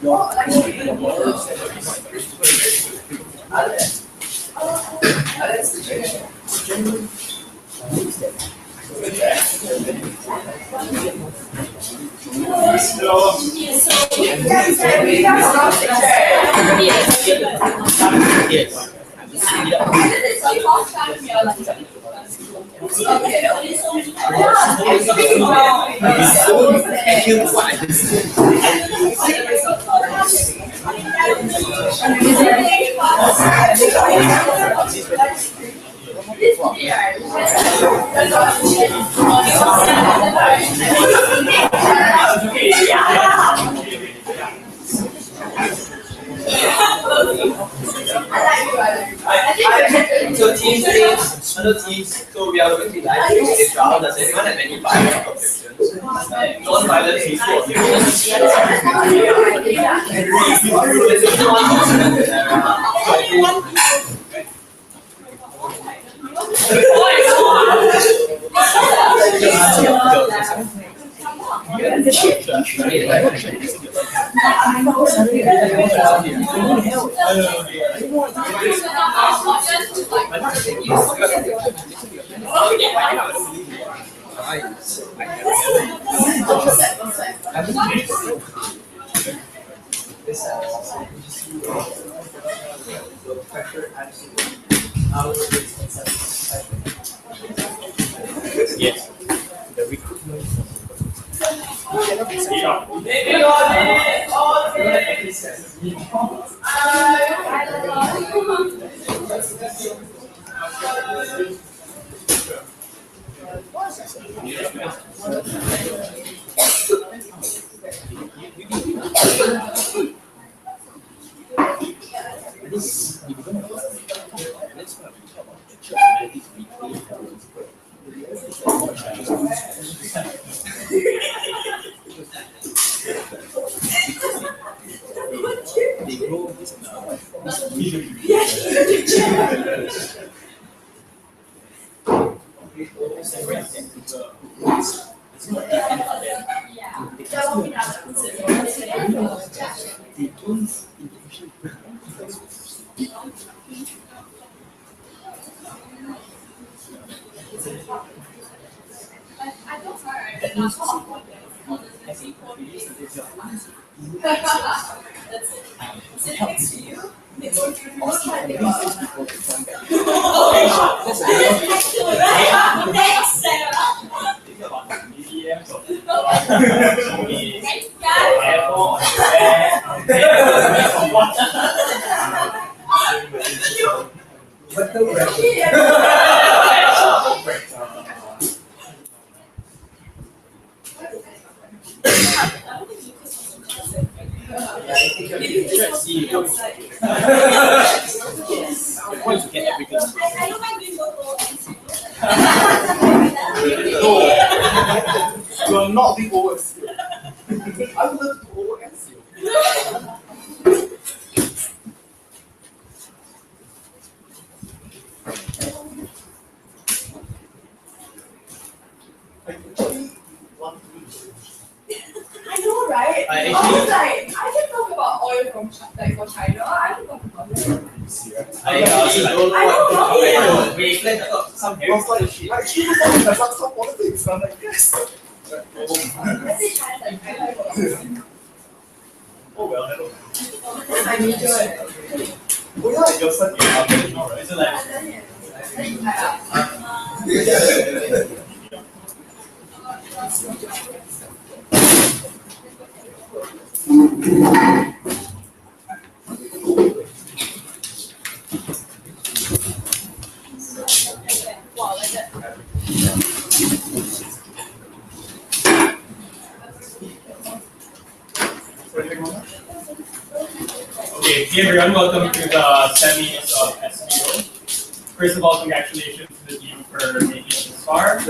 So teams, other teams, so we are going to be live in this round. Does anyone have any violent objections? Non-violent teams for yes. The recruitment. You are not the OSU. I would love to OSU. I know, right? I was like, I can talk about oil from China. I can talk about it. I don't know. We plan to talk some I was like, she was talking about some politics. I'm like, yes. I say China like I like Oh well, never mind. I need to. Oh yeah, you're such a right? It's like wow, like that. Okay, hey everyone, welcome to the semis of SDO. First of all, congratulations to the team for making it this far. On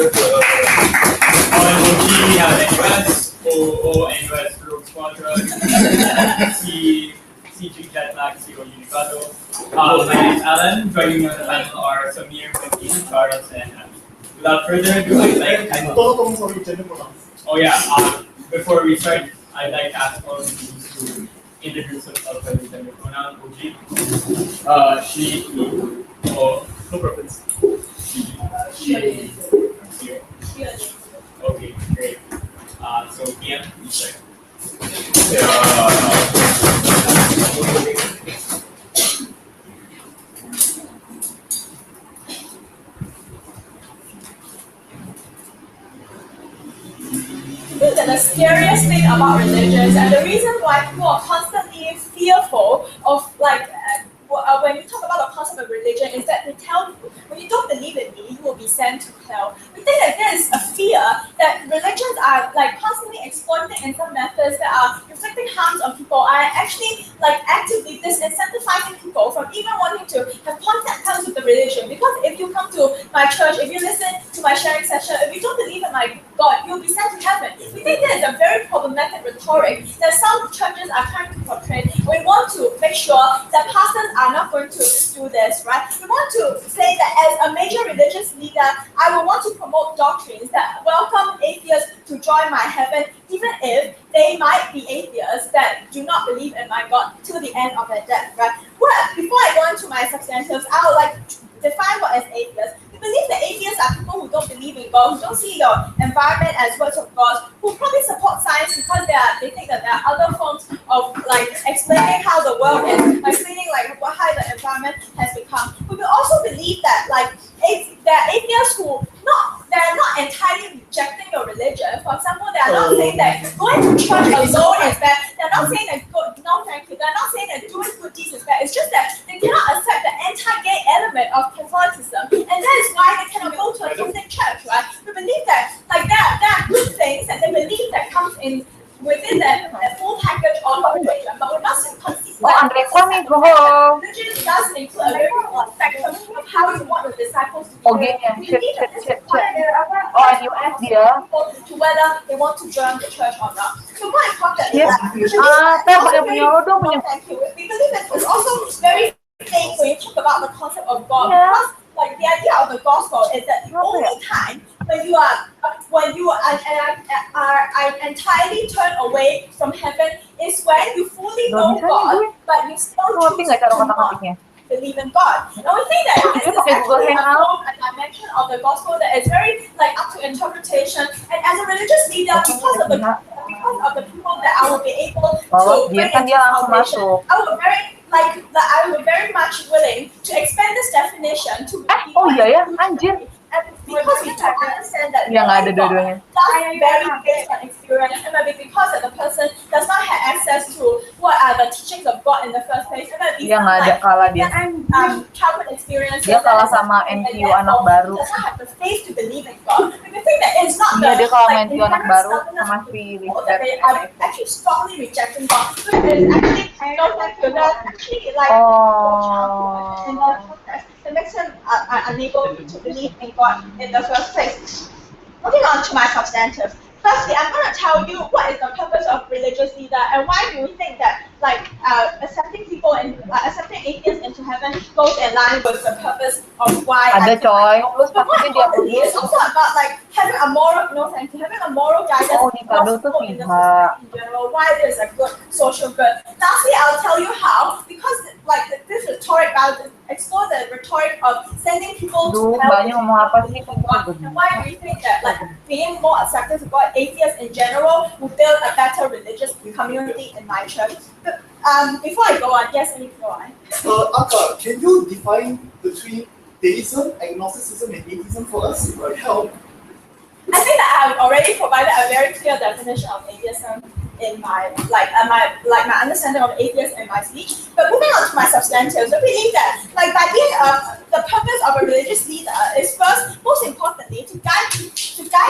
OG, we have NUS, OO, NUS Rogue Squadron, CG jetlagged, CO Unicado. My name is Alan. Joining me on the panel are Samir, Joaquin, Charles, and Abby. Without further ado, oh yeah, before we start, I'd like to ask all of you to introduce herself by using the pronoun OG. She, he, oh, no preference. She. Okay, great. So Ian, you say. I think that the scariest thing about religions and the reason why people are constantly fearful of when you talk about the concept of religion is that they tell you when you don't believe in me, you will be sent to hell. We think that there is a fear that religions are like constantly exploiting in some methods that are inflicting harms on people, are actually like actively disincentivizing people from even wanting to have contact terms with the religion. Because if you come to my church, if you listen to my sharing session, if you don't believe in my God, you'll be sent to heaven. We think that is a very problematic rhetoric that some churches are trying to portray. We want to make sure that pastors are not going to do this, right? We want to say that as a major religious leader, I will want to promote doctrines that welcome atheists to join my heaven, even if they might be atheists that do not believe in my God till the end of their death, right? Well, before I go into my substantials, I would like to define what is atheist. We believe that atheists are people who don't believe in God, who don't see the environment as words of God, who probably support science because they think that there are other forms of like explaining how the world is, explaining like how the environment has become. We will also believe that like there are atheists who they're not entirely rejecting your religion. For example, they are not saying that going to church alone is bad. They're not saying that no thank you. They're not saying that doing good deeds is bad. It's just that they cannot accept the anti-gay element of Catholicism, and that is why they cannot go to a Catholic church, right? We believe that like there are good things that they believe that comes in within the full package of religion, but we must concede that religion does include a very broad spectrum of how you want the disciples to behave. We believe that this requires people to whether they want to join the church or not. So more importantly, we believe that it's also very vague when you talk about the concept of God, because like the idea of the gospel is that the only time when you are entirely turned away from heaven is when you fully know God, but you still choose to not believe in God. And we think that this is actually a dimension of the gospel that is very like up to interpretation. And as a religious leader, because of the people that I will be able to bring into salvation, I would very much willing to expand this definition to and because we can understand that that's very based on experience, and maybe because that the person does not have access to what are the teachings of God in the first place, and maybe childhood experiences, dia kalah sama NQ anak baru. Does not have the faith to believe in God. We think that it's not dia kalah sama NQ anak baru sama si that they are actually strongly rejecting God. So it is actually like it makes them unable to believe in God in the first place. Moving on to my substantive. Firstly, I'm going to tell you what is the purpose of religious leader and why do we think that accepting people and accepting atheists into heaven goes in line with the purpose of why. Ada coy. But more importantly, it's also about like having a moral guidance for people in the society in general. Why it is a good social good. Lastly, I'll tell you how, because like this rhetoric, I'll explore the rhetoric of sending people to hell and why do we think that like being more accepting to God, atheists in general, will build a better religious community in my church. Before I go on, yes, let me go on. Akka, can you define between theism, agnosticism, and atheism for us? It would help. I think that I've already provided a very clear definition of atheism in my my understanding of atheism in my speech. But moving on to my substantives, I believe that like by being the purpose of a religious leader is first, most importantly, to guide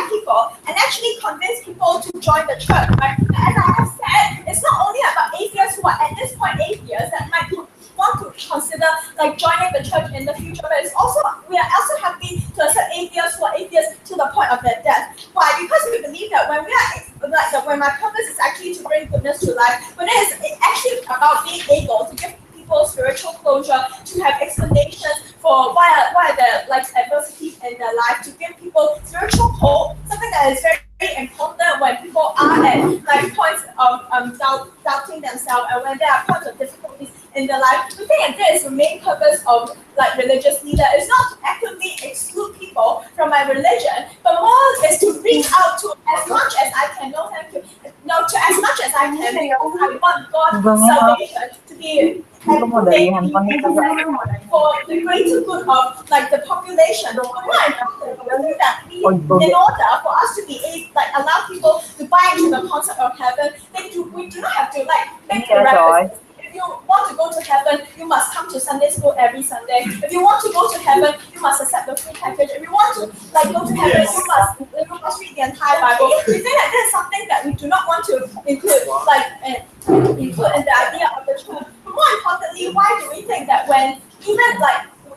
people and actually convince people to join the church. Right? As I have said, it's not only about atheists who are at this point atheists that might want to consider like joining the church in the future, but it's also we are also happy to accept atheists who are atheists to the point of their death. Why? Because we believe that when when my purpose is actually to bring goodness to life, but it is actually about being able to give people spiritual closure, to have explanations for what are the like adversities in their life, to give people spiritual hope, something that is very very important when people are at like points of doubting themselves and when there are points of difficulties in their life. We think that this is the main purpose of like religious leader. It's not to actively exclude people from my religion, but more is to reach out to as much as I can. No, thank you. No, to as much as I can. Because I want God's salvation to be for the greater good of like the population. But more importantly, that in order for us to be able, like allow people to buy into the concept of heaven, we do not have to like make prerequisites. If you want to go to heaven, you must come to Sunday school every Sunday. If you want to go to heaven, you must accept the free package. If you want to like go to heaven, you must read the entire Bible. We think that this is something that we do not want to include, include in the idea of the church. But more importantly, why do we think that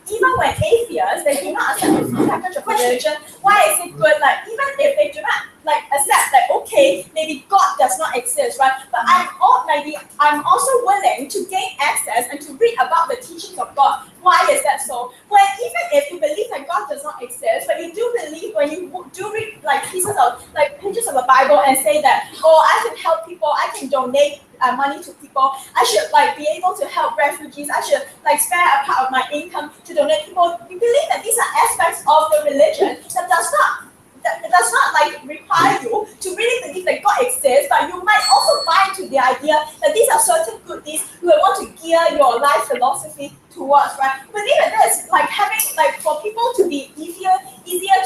even when atheists, they do not accept the free package of religion, why is it good? Like even if they do not like accept that okay, maybe God does not exist, right? But I'm also willing to gain access and to read about the teachings of God. Why is that so? When even if you believe that God does not exist, but you do believe when you do read like pages of the Bible and say that I can help people, I can donate money to people, I should like be able to help refugees, I should like spare a part of my income to donate people. We believe that these are aspects of the religion that does not like require you to really believe that God exists, but you might also buy into the idea that these are certain good deeds you will want to gear your life philosophy towards, right? We believe that this like having like for people to be easier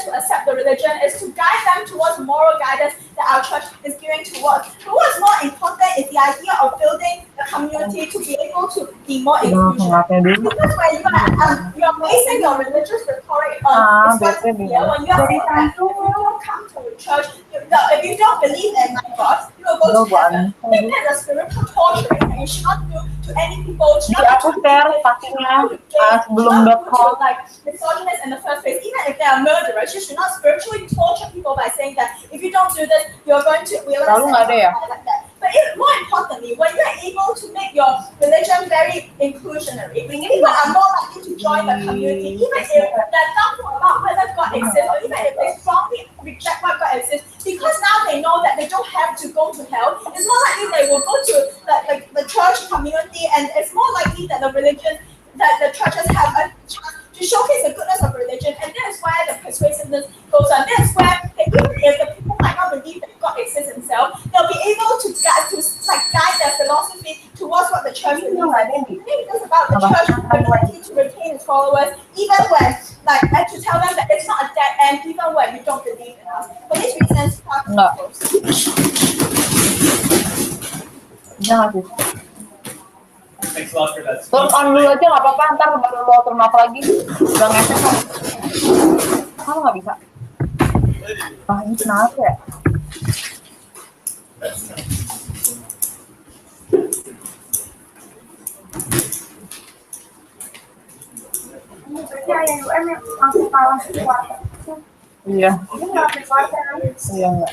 to accept the religion is to guide them towards moral guidance that our church is gearing towards. But what's more important is the idea of building a community to be able to be more inclusive. Because when you are basing your religious rhetoric on when you are saying that if you don't come to a church, if you don't believe in my God, you will go to heaven. I think that's a spiritual torturing that you should not do to any people. Like misogynists in the first place, even if they are murderers, you should not spiritually torture people by saying that if you don't do this, you're going to realize like that. But more importantly, when you are able to make your religion very inclusionary, people are more likely to join the community, even if they're doubtful about whether God exists, or even if they strongly reject what God exists, because now they know that they don't have to go to hell. It's more likely they will go to the church community, and it's more likely that the religion that the churches have a chance to showcase the goodness of religion, and that is why the persuasiveness goes on. That is where even if the people might not believe that God exists himself, they'll be able to guide their philosophy towards what the church believes. I think it's about the church ability to retain its followers, even when and to tell them that it's not a dead end, even when you don't believe in us. For these reasons, Thanks a lot for that. Turn on dulu aja nggak apa-apa, ntar baru lo turn off lagi. Udah ngefek kan? Kamu nggak bisa? Ini kenapa ya? Aku kalah kuarter. Iya. Iya nggak.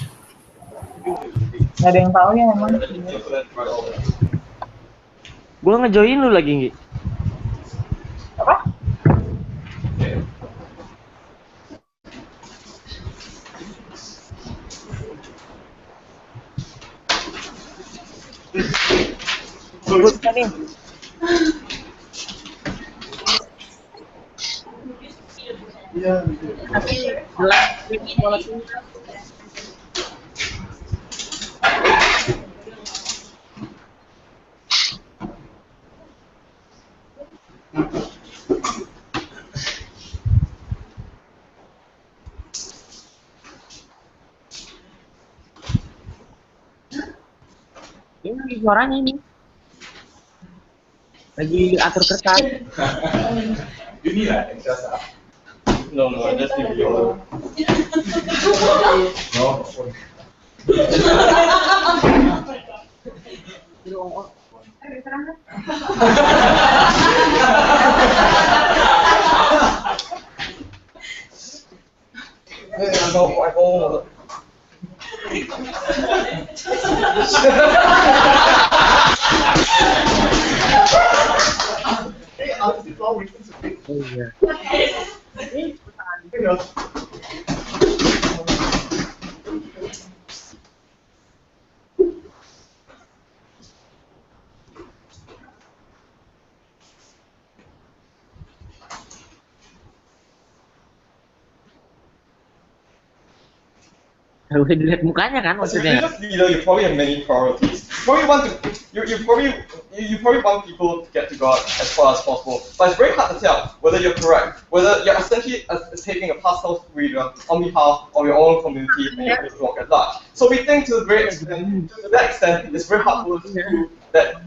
Nggak ada yang tahu ya emang. Gua ngejoin lu lagi, Ngi. Apa? Tunggu tadi. Iya. Ini suaranya ini. Lagi atur kertas. Ini lah yang saya. No, that's the video. Udah dilihat mukanya kan As a maksudnya. religious leader, you probably have many priorities. You probably want people to get to God as far as possible, but it's very hard to tell whether you're correct, whether you're essentially taking a pastoral freedom on behalf of your own community and your flock at large. So we think to that extent, it's very hard to prove that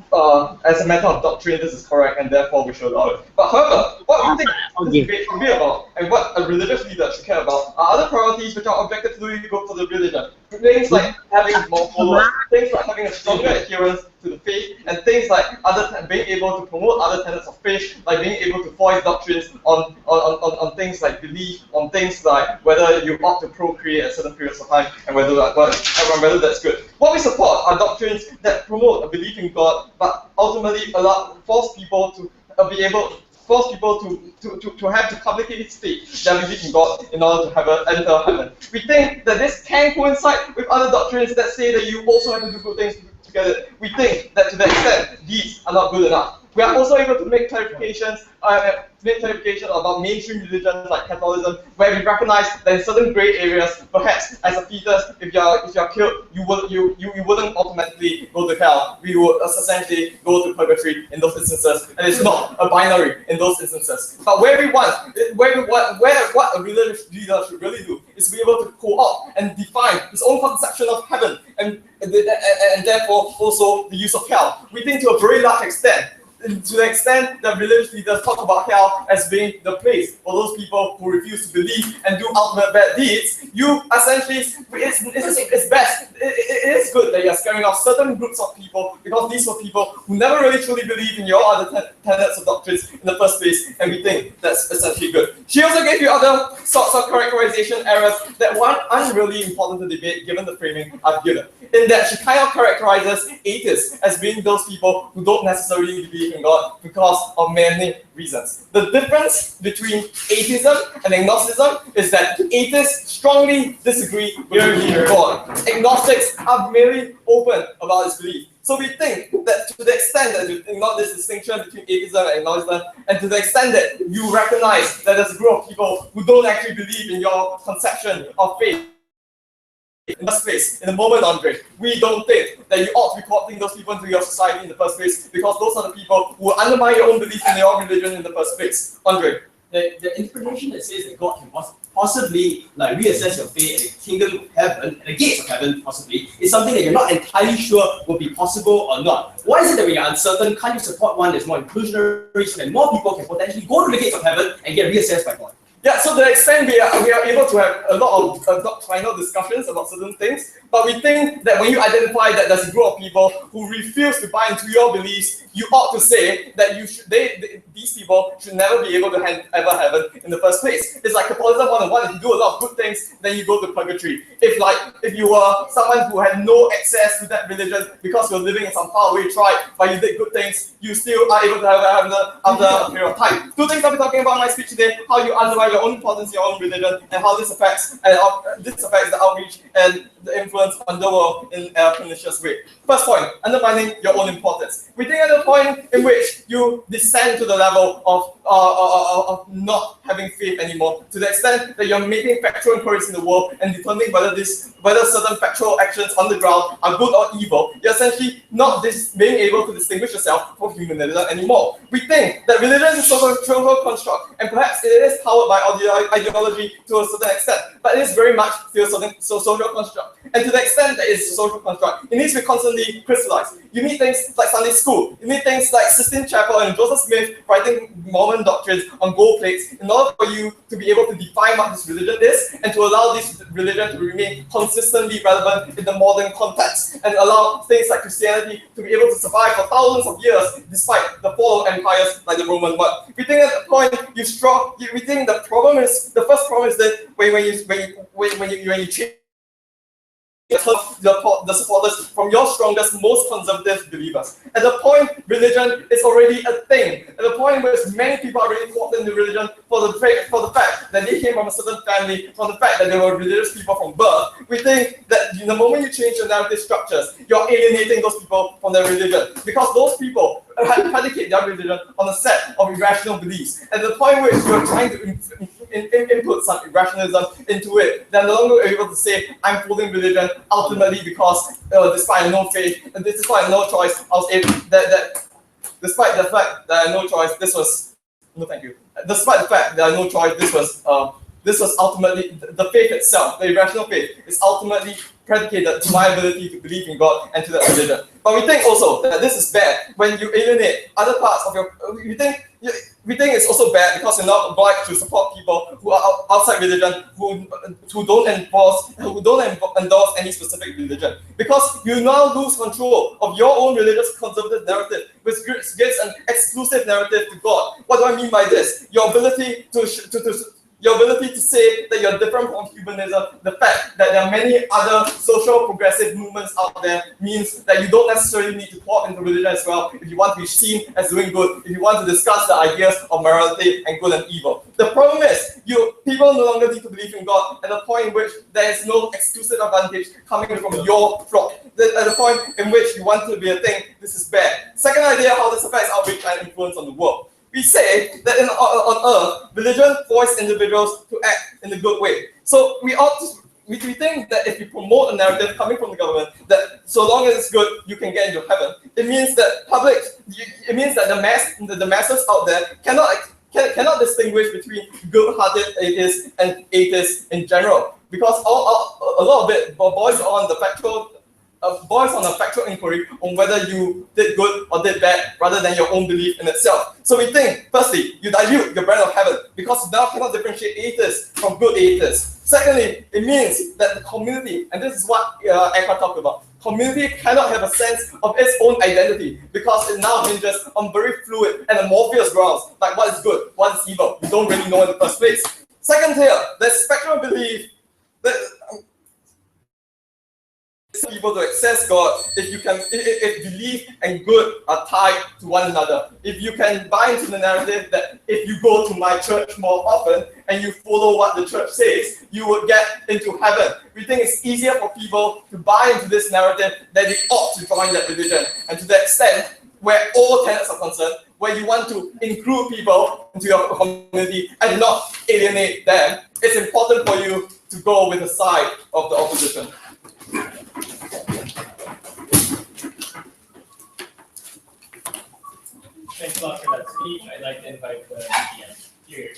as a matter of doctrine, this is correct, and therefore we should allow it. But however, what we think this debate should be about, and what a religious leader should care about, are other priorities which are objectively good for the religion. Things like having more followers, things like having a stronger adherence to the faith, and things like being able to promote other tenets of faith, like being able to voice doctrines on things like belief, on things like whether you ought to procreate at certain periods of time, and whether that's good. What we support are doctrines that promote a belief in God, but ultimately force people to have to publicly state their belief in God in order to enter heaven. We think that this can coincide with other doctrines that say that you also have to do good things together. We think that to the extent these are not good enough. We are also able to make clarifications about mainstream religions like Catholicism, where we recognize that in certain grey areas, perhaps as a fetus, if you're killed, you wouldn't automatically go to hell. We would essentially go to purgatory in those instances, and it's not a binary in those instances. But what a religious leader should really do is to be able to co-opt and define his own conception of heaven, and therefore also the use of hell. We think to a very large extent, to the extent that religious leaders talk about hell as being the place for those people who refuse to believe and do ultimate bad deeds, you essentially, it's best, it is good that you're scaring off certain groups of people, because these were people who never really truly believe in your other tenets of doctrines in the first place, and we think that's essentially good. She also gave you other sorts of characterization errors that aren't really important to debate given the framing I've given, in that she kind of characterizes atheists as being those people who don't necessarily believe in God because of many reasons. The difference between atheism and agnosticism is that atheists strongly disagree with God. Agnostics are merely open about his belief. So we think that to the extent that you ignore this distinction between atheism and agnosticism, and to the extent that you recognize that there's a group of people who don't actually believe in your conception of faith, in the first place, in the moment, Andre, we don't think that you ought to be co-opting those people into your society in the first place, because those are the people who will undermine your own belief in your religion in the first place. Andre. The interpretation that says that God can possibly reassess your faith at the kingdom of heaven, at the gates of heaven possibly, is something that you're not entirely sure will be possible or not. Why is it that when you're uncertain, can't you support one that's more inclusionary so that more people can potentially go to the gates of heaven and get reassessed by God? Yeah, so to the extent we are able to have a lot of doctrinal discussions about certain things, but we think that when you identify that there's a group of people who refuse to buy into your beliefs, you ought to say that these people should never be able to ever heaven in the first place. It's like Catholicism 101. If you do a lot of good things, then you go to purgatory. If you were someone who had no access to that religion because you're living in some faraway tribe, but you did good things, you still are able to have heaven after a period of time. Two things I'll be talking about in my speech today: how you undermine your own importance, your own religion, and how this affects the outreach and the influence on the world in a pernicious way. First point, undermining your own importance. We think at the point in which you descend to the level of not having faith anymore, to the extent that you're making factual inquiries in the world and determining whether certain factual actions on the ground are good or evil, you're essentially not being able to distinguish yourself from humanism anymore. We think that religion is a social construct, and perhaps it is powered by ideology to a certain extent, but it is very much still a social construct. And to the extent that it's a social construct, it needs to be constantly crystallized. You need things like Sunday school, you need things like Sistine Chapel and Joseph Smith writing Mormon doctrines on gold plates in order for you to be able to define what this religion is, and to allow this religion to remain consistently relevant in the modern context, and allow things like Christianity to be able to survive for thousands of years despite the fall of empires like the Roman one. We think at the point we think the first problem is that when you change the supporters from your strongest, most conservative believers. At the point religion is already a thing, at the point where many people are already caught in the religion for the fact that they came from a certain family, for the fact that they were religious people from birth, we think that the moment you change your narrative structures, you're alienating those people from their religion, because those people predicate their religion on a set of irrational beliefs. At the point where you're trying to input some irrationalism into it. They're no longer able to say, I'm following religion ultimately because despite no faith, despite no choice, I'll say that despite the fact that I had no choice, this was no thank you. Despite the fact that I had no choice, this was ultimately the faith itself, the irrational faith, is ultimately predicated to my ability to believe in God and to that religion. But we think also that this is bad when you alienate other parts of your. We think it's also bad because you're not obliged to support people who are outside religion, who don't endorse any specific religion, because you now lose control of your own religious conservative narrative, which gives an exclusive narrative to God. What do I mean by this? Your ability to say that you're different from humanism, the fact that there are many other social progressive movements out there, means that you don't necessarily need to pop into religion as well if you want to be seen as doing good, if you want to discuss the ideas of morality and good and evil. The problem is, people no longer need to believe in God at the point in which there is no exclusive advantage coming from your flock. At the point in which you want to be a thing, this is bad. Second idea, how this affects outreach and influence on the world. We say that on earth, religion forces individuals to act in a good way. So we think that if you promote a narrative coming from the government that so long as it's good, you can get into heaven, it means that the masses out there cannot distinguish between good-hearted atheists and atheists in general, because a lot of it boils on a factual inquiry on whether you did good or did bad rather than your own belief in itself. So we think, firstly, you dilute your brand of heaven because you now cannot differentiate atheists from good atheists. Secondly, it means that the community, and this is what Eka talked about, community cannot have a sense of its own identity because it now hinges on very fluid and amorphous grounds, like what is good, what is evil. You don't really know in the first place. Second here, the spectrum of belief that people to access God if belief and good are tied to one another. If you can buy into the narrative that if you go to my church more often and you follow what the church says, you will get into heaven. We think it's easier for people to buy into this narrative that they ought to join that religion. And to the extent where all tenets are concerned, where you want to include people into your community and not alienate them, it's important for you to go with the side of the opposition. Thanks a lot for that speech. I'd like to invite the here.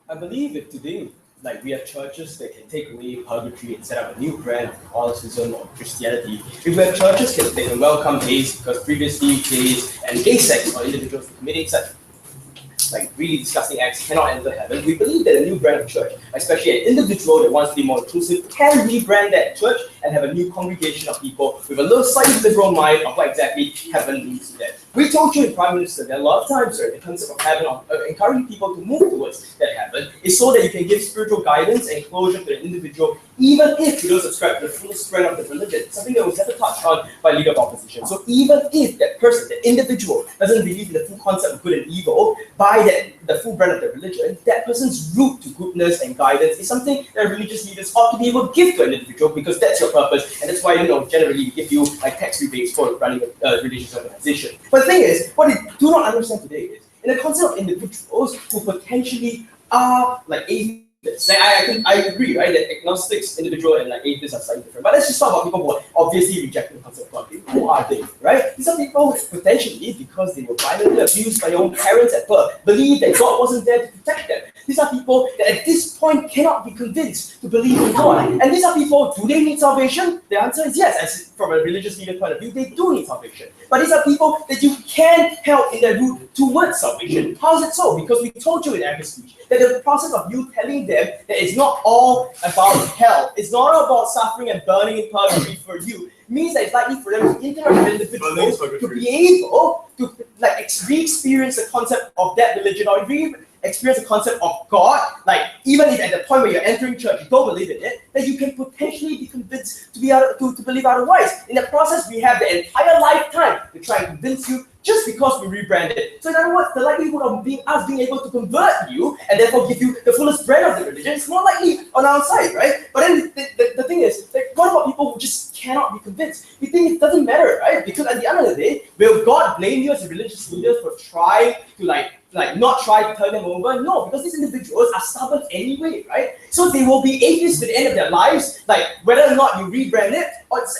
I believe if today, we have churches that can take away purgatory and set up a new brand of Catholicism or Christianity. If we have churches that can welcome gays because previously gays and gay sex or individuals committing such really disgusting acts cannot enter heaven, we believe that a new brand of church, especially an individual that wants to be more inclusive, can rebrand that church and have a new congregation of people with a little slightly liberal mind of what exactly heaven means to them. We told you in Prime Minister that a lot of times, the concept of heaven, encouraging people to move towards that heaven, is so that you can give spiritual guidance and closure to the individual, even if you don't subscribe to the full strength of the religion, something that was never touched on by leader of opposition. So even if that person, that individual, doesn't believe in the full concept of good and evil, by the full brand of the religion, that person's route to goodness and guidance is something that religious leaders ought to be able to give to an individual, because that's your purpose, and that's why generally we give you tax rebates for running a religious organization. But the thing is, what they do not understand today is, in the concept of individuals who potentially are atheists. I agree, right, that agnostics, individual, and atheists are slightly different. But let's just talk about people who are obviously rejecting the concept of God. Who are they, right? These are people who potentially, because they were violently abused by their own parents at birth, believe that God wasn't there to protect them. These are people that at this point cannot be convinced to believe in God. And these are people, do they need salvation? The answer is yes. As from a religious leader point of view, they do need salvation. But these are people that you can help in their route towards salvation. How is it so? Because we told you in Erica's speech that the process of you telling them that it's not all about hell, it's not all about suffering and burning in purgatory for you, means that it's likely for them to interact with individuals to be able to re-experience the concept of that religion, or experience the concept of God, like even if at the point where you're entering church you don't believe in it, then you can potentially be convinced to believe otherwise. In the process, we have the entire lifetime to try and convince you just because we rebranded. So in other words, the likelihood of us being able to convert you and therefore give you the fullest brand of the religion is more likely on our side, right? But then the thing is, like, what about people who just cannot be convinced? We think it doesn't matter, right? Because at the end of the day, will God blame you as a religious leader for trying to like not try to turn them over? No, because these individuals are stubborn anyway, right? So they will be atheists to the end of their lives, like whether or not you rebrand it,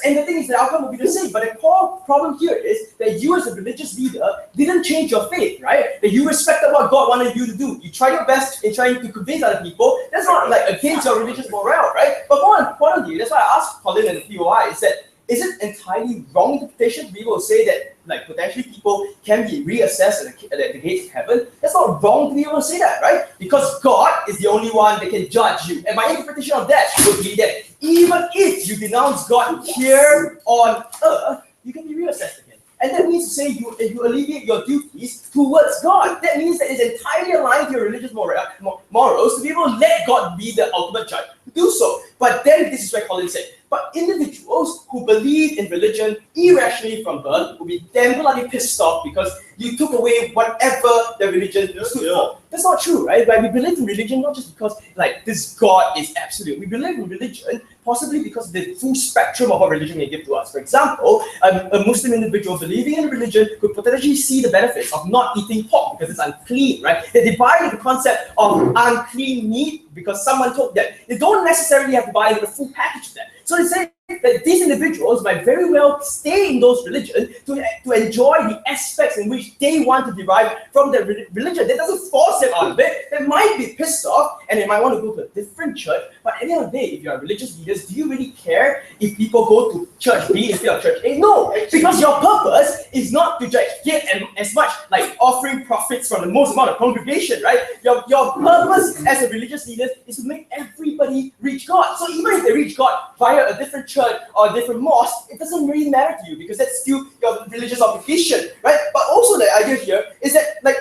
and the thing is the outcome will be the same. But the core problem here is that you as a religious leader didn't change your faith, right? That you respected what God wanted you to do. You tried your best in trying to convince other people. That's not like against your religious morale, right? But more importantly, that's why I asked Colin and the POI, is that, is it entirely wrong interpretation to be able to say that like potentially people can be reassessed at the gates of heaven? That's not wrong to be able to say that, right? Because God is the only one that can judge you. And my interpretation of that would be that even if you denounce God here on earth, you can be reassessed again. And that means to say you alleviate your duties towards God. That means that it's entirely aligned to your religious morals to be able to let God be the ultimate judge. Do so. But then this is where Colin said, but individuals who believe in religion irrationally from birth will be damn bloody pissed off because you took away whatever the religion stood for. That's not true, right? Like, we believe in religion not just because like this God is absolute. We believe in religion possibly because of the full spectrum of what religion may give to us. For example, a Muslim individual believing in religion could potentially see the benefits of not eating pork because it's unclean, right? They buy into the concept of unclean meat because someone told them. They don't necessarily have to buy into the full package of that. So they say that these individuals might very well stay in those religions to enjoy the aspects in which they want to derive from their religion. That doesn't force them out of it. They might be pissed off and they might want to go to a different church. But at the end of the day, if you are religious leaders, do you really care if people go to church B instead of church A? No, because your purpose is not to just get as much like offering profits from the most amount of congregation, right? Your purpose as a religious leader is to make everybody reach God. So even if they reach God via a different church or a different mosque, it doesn't really matter to you because that's still your religious obligation, right? But also the idea here is that like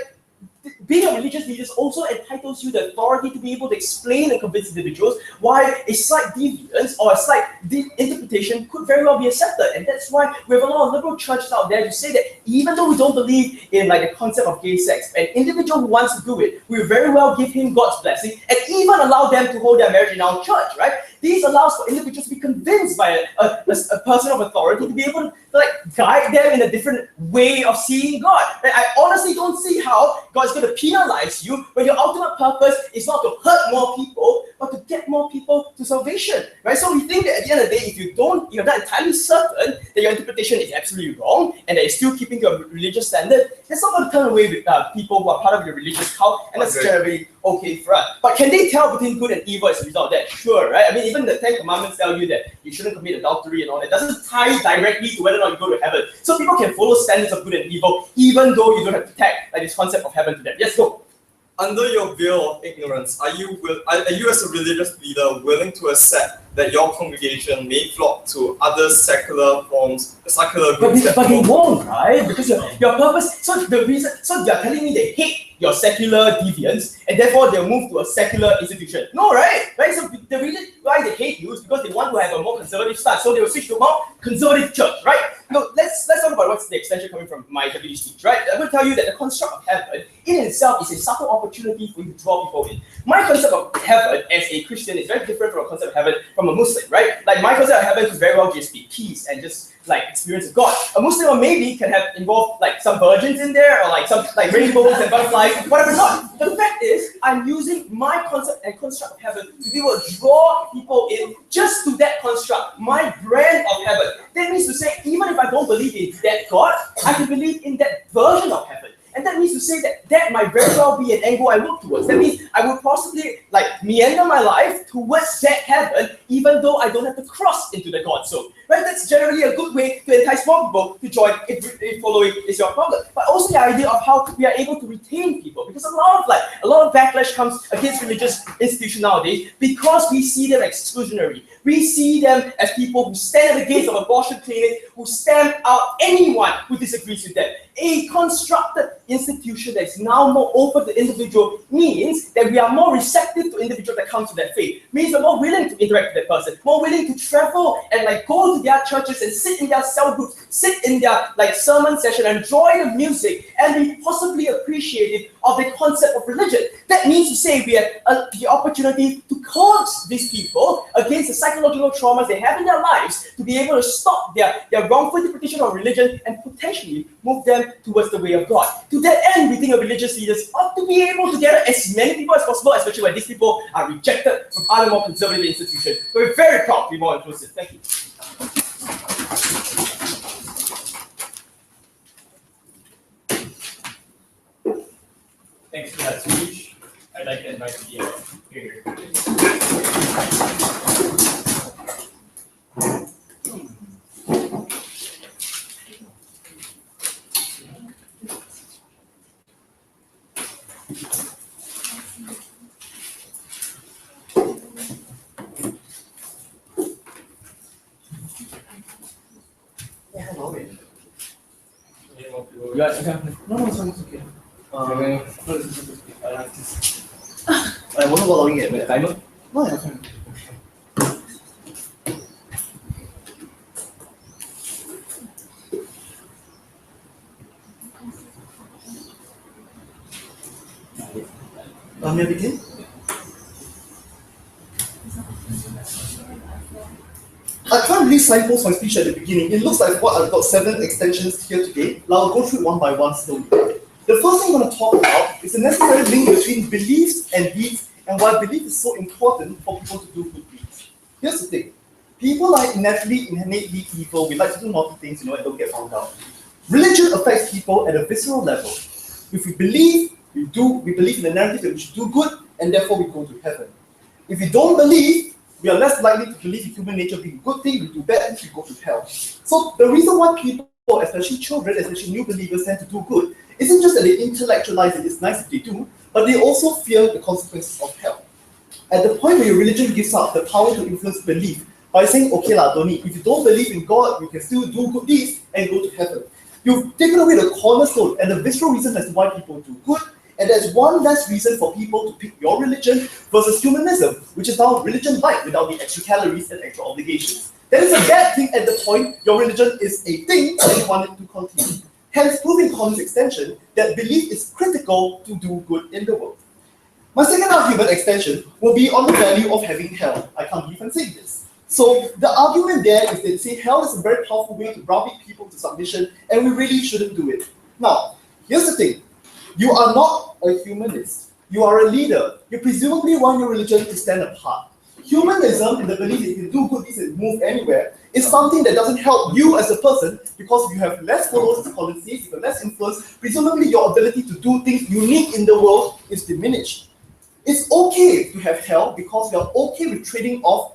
being a religious leader also entitles you the authority to be able to explain and convince individuals why a slight deviance or a slight interpretation could very well be accepted. And that's why we have a lot of liberal churches out there to say that even though we don't believe in like the concept of gay sex, an individual who wants to do it, we will very well give him God's blessing and even allow them to hold their marriage in our church, right? This allows for individuals to be convinced by a person of authority to be able to like guide them in a different way of seeing God. And I honestly don't see how God's going to penalize you when your ultimate purpose is not to hurt more people, but to get more people to salvation, right? So we think that at the end of the day, if you're not entirely certain that your interpretation is absolutely wrong and that it's still keeping your religious standard, that's not going to turn away with people who are part of your religious cult, and that's generally okay for us. But can they tell between good and evil as a result of that? Sure, right? I mean, even the 10 Commandments tell you that you shouldn't commit adultery and all that. It doesn't tie directly to whether or not you go to heaven. So people can follow standards of good and evil, even though you don't have to tag like this concept of heaven to them. Yes, go. Under your veil of ignorance, are you as a religious leader willing to accept that your congregation may flock to other secular groups? But they won't, right? Because your purpose. So they're telling me they hate your secular deviance, and therefore they'll move to a secular institution. No, right? So the reason why they hate you is because they want to have a more conservative stance. So they will switch to a more conservative church, right? Now let's talk about what's the extension coming from my WD speech, right? I'm going to tell you that the construct of heaven in itself is a subtle opportunity for you to draw people in. My concept of heaven as a Christian is very different from a concept of heaven from a Muslim, right? Like my concept of heaven could very well just be peace and just like experience of God. A Muslim maybe can have involved like some virgins in there or like some like rainbows and butterflies, whatever not. The fact is, I'm using my concept and construct of heaven to be able to draw people in just to that construct, my brand of heaven. That means to say, even if I don't believe in that God, I can believe in that version of heaven. And that means to say that might very well be an angle I look towards. That means I will possibly like meander my life towards that heaven, even though I don't have to cross into the God zone. Right? That's generally a good way to entice more people to join if following is your problem. But also the idea of how we are able to retain people, because a lot of backlash comes against religious institutions nowadays because we see them exclusionary. We see them as people who stand at the gates of abortion clinics, who stamp out anyone who disagrees with them. A constructed institution that is now more open to individual means that we are more receptive to individuals that come to that faith. Means we're more willing to interact with that person, more willing to travel and go to their churches and sit in their cell groups, sit in their sermon session, enjoy the music, and be possibly appreciative of the concept of religion. That means to say we have the opportunity to coach these people against the psychological traumas they have in their lives, to be able to stop their wrongful interpretation of religion and potentially move them towards the way of God. To that end, we think of religious leaders ought to be able to gather as many people as possible, especially when these people are rejected from other more conservative institutions. We're very proud to be more inclusive. Thank you. Thanks for that speech. I'd like to invite the here. You guys okay? No, it's okay. I wonder what login it. Timer? No, yeah, fine. May I begin? I can't really signpost my speech at the beginning. It looks like what I've got 7 extensions here today. Now I'll go through it one by one slowly. The first thing I'm going to talk about is the necessary link between beliefs and deeds, and why belief is so important for people to do good deeds. Here's the thing. People are innately evil. We like to do naughty things, and don't get found out. Religion affects people at a visceral level. If we believe, we believe in the narrative that we should do good, and therefore we go to heaven. If we don't believe, we are less likely to believe in human nature being a good thing, we do bad things, we go to hell. So the reason why people, especially children, especially new believers, tend to do good isn't just that they intellectualize it, it's nice if they do, but they also fear the consequences of hell. At the point where your religion gives up the power to influence belief by saying, okay don't need, if you don't believe in God, you can still do good deeds and go to heaven. You've taken away the cornerstone and the visceral reason as to why people do good, and there's one less reason for people to pick your religion versus humanism, which is now religion light without the extra calories and extra obligations. That is a bad thing at the point your religion is a thing and you want it to continue. Hence, proving Connor's extension that belief is critical to do good in the world. My second argument extension will be on the value of having hell. I can't believe I'm saying this. So the argument there is they say hell is a very powerful way to browbeat people to submission, and we really shouldn't do it. Now, here's the thing. You are not a humanist. You are a leader. You presumably want your religion to stand apart. Humanism, in the belief that you can do good deeds and move anywhere, is something that doesn't help you as a person, because if you have less followers, as Colin says, if you have less influence, presumably your ability to do things unique in the world is diminished. It's okay to have hell because we are okay with trading off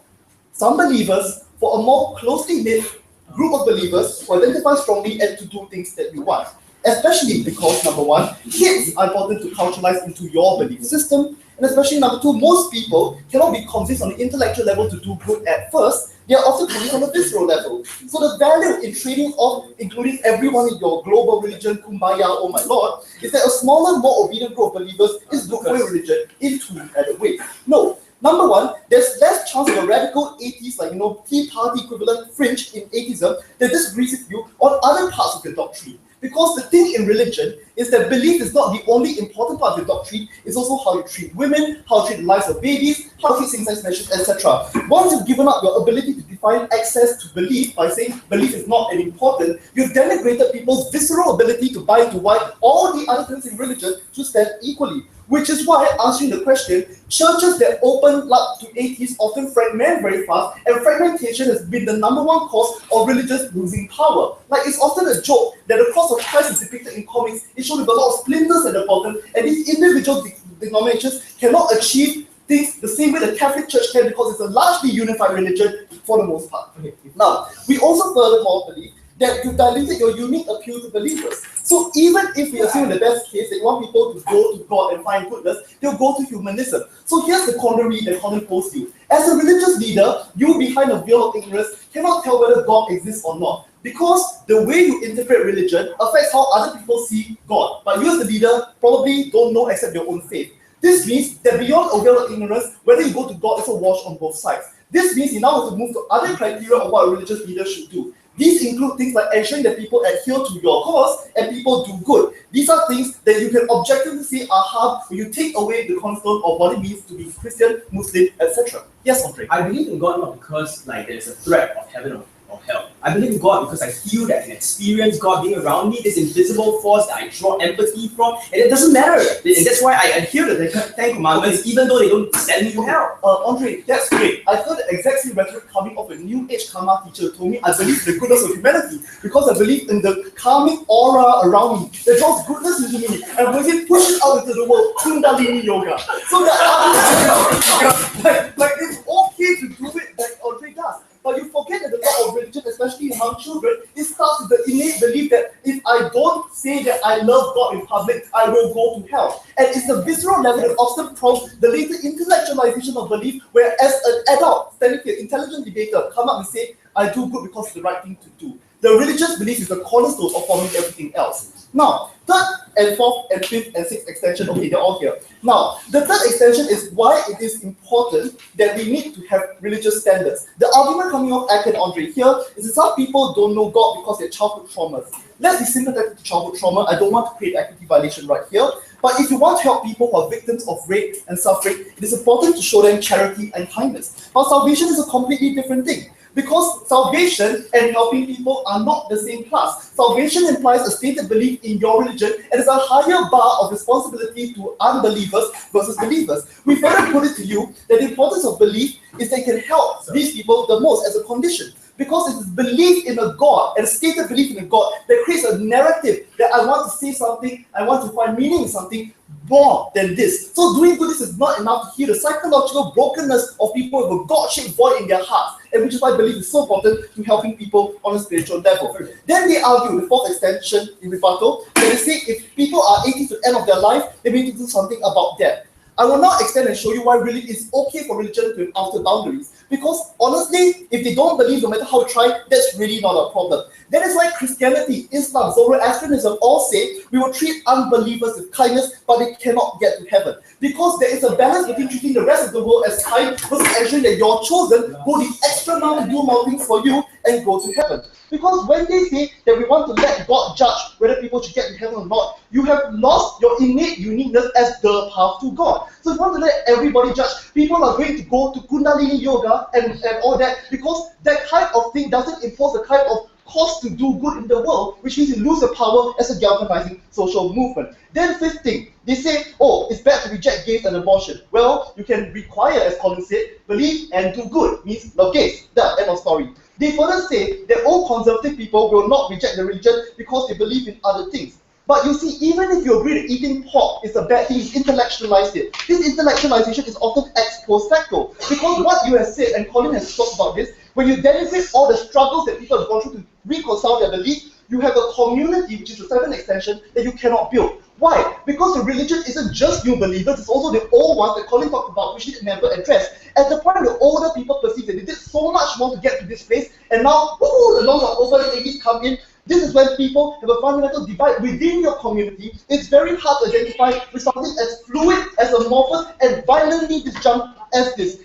some believers for a more closely knit group of believers who identify strongly and to do things that you want. Especially because, number one, kids are important to culturalize into your belief system, and especially number two, most people cannot be convinced on the intellectual level to do good at first. They are often convinced on the visceral level. So the value in trading off, including everyone in your global religion, kumbaya, oh my lord, is that a smaller, more obedient group of believers is good for your religion in two other ways. No. Number one, there's less chance of a radical atheist, Tea Party equivalent fringe in atheism that disagrees with you on other parts of your doctrine. Because the thing in religion is that belief is not the only important part of your doctrine, it's also how you treat women, how you treat the lives of babies, how you treat same-sex marriages, etc. Once you've given up your ability to define access to belief by saying belief is not important, you've denigrated people's visceral ability to buy into why all the other things in religion should stand equally. Which is why, answering the question, churches that open up to atheists often fragment very fast, and fragmentation has been the number one cause of religions losing power. It's often a joke that the cross of Christ is depicted in comics, is shown with a lot of splinters at the bottom, and these individual denominations cannot achieve things the same way the Catholic Church can, because it's a largely unified religion for the most part. Now, we also furthermore believe that you diluted your unique appeal to believers. So even if we assume the best case, they want people to go to God and find goodness, they'll go to humanism. So here's the quandary that Colin posed to you. As a religious leader, you behind a veil of ignorance cannot tell whether God exists or not. Because the way you interpret religion affects how other people see God. But you as the leader probably don't know except your own faith. This means that beyond a veil of ignorance, whether you go to God is a wash on both sides. This means you now have to move to other criteria of what a religious leader should do. These include things like ensuring that people adhere to your cause and people do good. These are things that you can objectively say are hard when you take away the cornerstone of what it means to be Christian, Muslim, etc. Yes, Andre? I believe in God not because like there's a threat of heaven or hell. I believe in God because I feel that I can experience God being around me, this invisible force that I draw empathy from, and it doesn't matter. And that's why I adhere to the Ten Commandments, even though they don't send me to hell. Andre, that's great. I heard the exact same rhetoric coming off a New Age karma teacher who told me I believe in the goodness of humanity because I believe in the karmic aura around me that draws goodness into me and when it pushes out into the world, Kundalini yoga. So that like it's okay to do it like Andre does. But you forget that the law of religion, especially among children, it starts with the innate belief that if I don't say that I love God in public, I will go to hell. And it's the visceral level that often prompts the later intellectualization of belief, where as an adult, standing here, intelligent debater, come up and say, I do good because it's the right thing to do. The religious belief is the cornerstone of forming everything else. Now, third and fourth and fifth and sixth extension, okay, they're all here. Now, the third extension is why it is important that we need to have religious standards. The argument coming off Ak and Andre here is that some people don't know God because they're childhood traumas. Let's be sympathetic to childhood trauma. I don't want to create equity violation right here. But if you want to help people who are victims of rape and suffering, it is important to show them charity and kindness. But salvation is a completely different thing. Because salvation and helping people are not the same class. Salvation implies a stated belief in your religion and is a higher bar of responsibility to unbelievers versus believers. We further put it to you that the importance of belief is that it can help these people the most as a condition. Because it is belief in a God and stated belief in a God that creates a narrative that I want to say something, I want to find meaning in something more than this. So doing goodness is not enough to heal the psychological brokenness of people with a God-shaped void in their hearts, and which is why belief is so important to helping people on a spiritual level. Then they argue, the fourth extension in rebuttal, that they say if people are 80 to the end of their life, they need to do something about that. I will now extend and show you why really it's okay for religion to have outer boundaries. Because honestly, if they don't believe no matter how you try, that's really not a problem. That is why Christianity, Islam, Zoroastrianism all say we will treat unbelievers with kindness, but they cannot get to heaven. Because there is a balance between treating the rest of the world as kind versus ensuring that your children go the extra mile and do more things for you and go to heaven. Because when they say that we want to let God judge whether people should get to heaven or not, you have lost your innate uniqueness as the path to God. So if you want to let everybody judge, people are going to go to Kundalini yoga and all that, because that kind of thing doesn't impose the kind of cost to do good in the world, which means you lose your power as a galvanizing social movement. Then fifth thing, they say, oh, it's bad to reject gays and abortion. Well, you can require, as Colin said, believe and do good, means love gays. That end of story. They further say that all conservative people will not reject the religion because they believe in other things. But you see, even if you agree that eating pork is a bad thing, you've intellectualized it. This intellectualization is often ex post facto. Because what you have said, and Colin has talked about this, when you denigrate all the struggles that people have gone through to reconcile their beliefs, you have a community, which is the seventh extension, that you cannot build. Why? Because the religion isn't just new believers, it's also the old ones that Colin talked about, which they never addressed. At the point the older people perceive that they did so much more to get to this place, and now, the doors are open, babies come in. This is when people have a fundamental divide within your community. It's very hard to identify with something as fluid, as amorphous, and violently disjunct as this.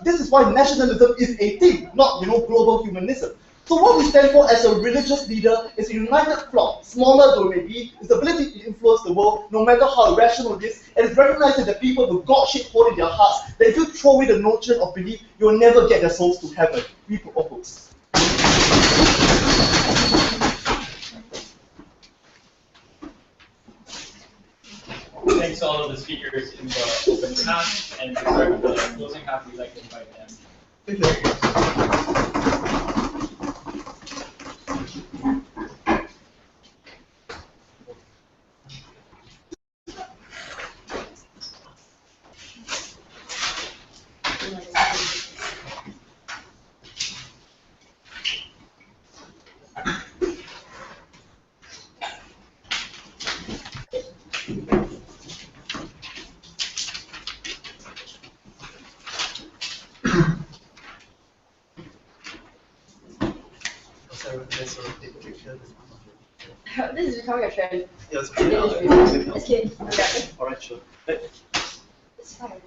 This is why nationalism is a thing, not global humanism. So what we stand for as a religious leader is a united flock, smaller though it may be, is the ability to influence the world, no matter how irrational it is, and it's recognizing that people with God-shaped hole in their hearts, that if you throw away the notion of belief, you will never get their souls to heaven. We propose. Thanks to all of the speakers in the open half, and to start with the closing half, we'd like to invite them. Thank you. take a picture. This is becoming a trend. Yeah, it's pretty good. Okay. Okay. Alright, sure. It's fine.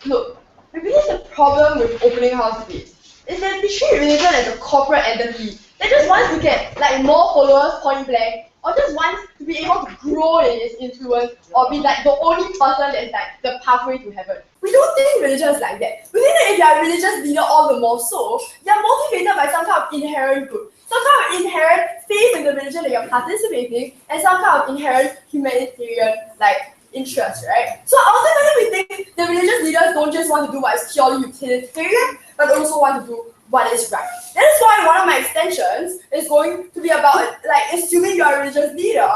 Look, I believe the problem with opening house debates is that they treat religion as a corporate entity that just wants to get like more followers point blank, or just wants to be able to grow in its influence, or be like the only person that's like the pathway to heaven. We don't think religion is like that. We think that if you're a religious leader all the more so, you're motivated by some kind of inherent good, some kind of inherent faith in the religion that you're participating, and some kind of inherent humanitarian like interest, right? So ultimately we think the religious leaders don't just want to do what is purely utilitarian, but also want to do what is right. That is why one of my extensions is going to be about like assuming you're a religious leader,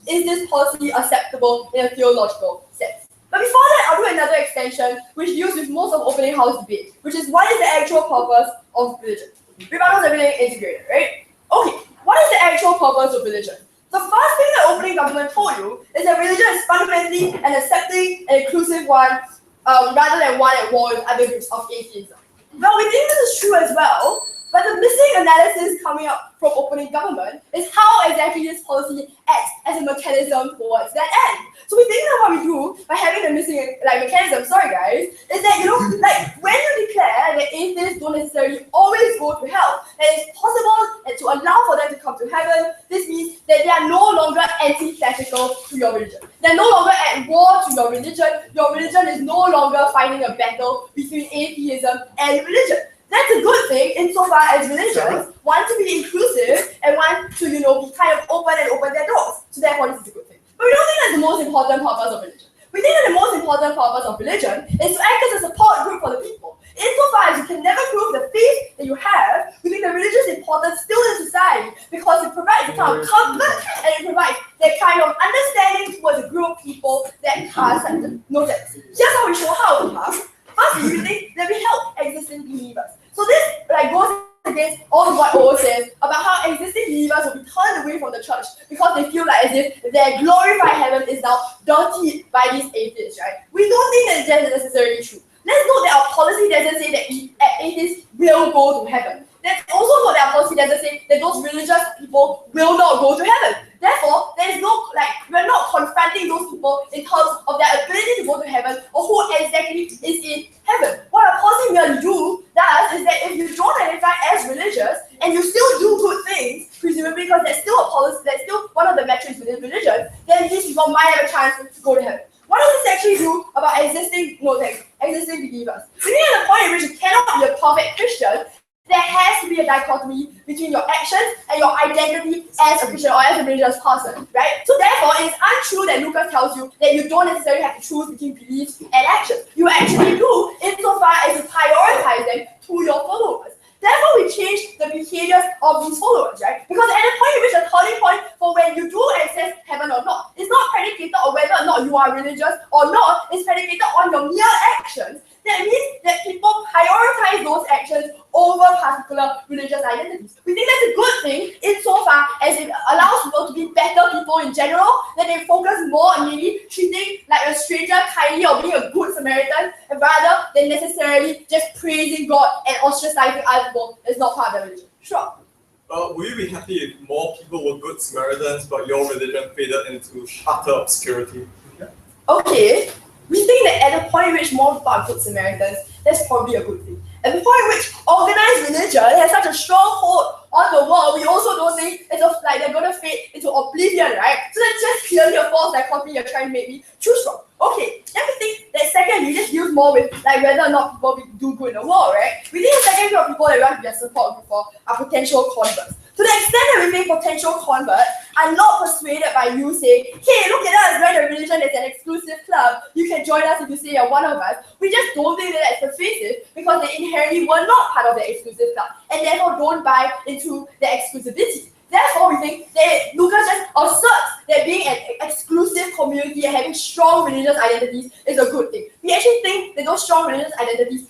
is this policy acceptable in a theological sense? But before that, I'll do another extension which deals with most of opening house debate, which is what is the actual purpose of religion? Rebuttals everything integrated, right? Okay, what is the actual purpose of religion? The first thing that opening government told you is that religion is fundamentally an accepting and inclusive one, rather than one at war with other groups of atheism. Well, we think this is true as well, but the missing analysis coming up from opening government is how exactly this policy acts as a mechanism towards that end. So we think that what we do by having the missing mechanism, sorry guys, is that like when you declare that atheists don't necessarily always go to hell, that it's possible to allow for them to come to heaven, this means that they are no longer antithetical to your religion. They're no longer at war to your religion is no longer fighting a battle between atheism and religion. That's a good thing insofar as religions want to be inclusive and want to, be kind of open their doors. So therefore this is a good thing. But we don't think that's the most important purpose of religion. We think that the most important purpose of religion is to act as a support group for the people. Insofar as you can never prove the faith that you have, we think that religion is important still in society because it provides a kind of comfort and it provides that kind of understanding towards a group of people that has no sense. Here's how we show how we have. Firstly, we think that we help existing believers. So this goes against all what O says about how existing believers will be turned away from the church because they feel like as if their glorified heaven is now dirtied by these atheists, right? We don't think that is necessarily true. Let's note that our policy doesn't say that atheists will go to heaven. Let's also note that our policy doesn't say that those religious people will not go to heaven. Therefore, there is no, we're not confronting those people in terms of their ability to go to heaven or who exactly is in heaven. What our policy merely does is that if you don't identify as religious and you still do good things, presumably because there's still a policy, there's still one of the metrics within religion, then these people might have a chance to go to heaven. What does this actually do about existing believers? We think at the point in which you cannot be a perfect Christian, there has to be a dichotomy between your actions and your identity as a Christian or as a religious person, right? So therefore, it is untrue that Lucas tells you that you don't necessarily have to choose between beliefs and actions. You actually do, insofar as you prioritize them to your followers. Therefore, we change the behaviors of these followers, right? Because at the point in which a turning point for when you do access heaven or not, it's not predicated on whether or not you are religious or not, it's predicated on your mere actions. That means that people prioritize those actions over particular religious identities. We think that's a good thing insofar as it allows people to be better people in general, that they focus more on maybe treating like a stranger kindly or being a good Samaritan, rather than necessarily just praising God and ostracizing other people is not part of their religion. Sure. Would you be happy if more people were good Samaritans, but your religion faded into utter obscurity? Okay. We think that at the point in which more people are good Samaritans, that's probably a good thing. At the point in which organized religion has such a strong hold on the world, we also don't think it's they're going to fade into oblivion, right? So that's just clearly a false dichotomy you're trying to make me choose from. Okay, then we think that second, you just use more with whether or not people do good in the world, right? We think the second group of people that we want to be a support group for are potential converts. To the extent that we think potential converts are not persuaded by you saying, hey, look at us, we're the religion is an exclusive club, you can join us if you say you're one of us. We just don't think that that's persuasive because they inherently were not part of the exclusive club and therefore don't buy into the exclusivity. Therefore, we think that Lucas just asserts that being an exclusive community and having strong religious identities is a good thing. We actually think that those strong religious identities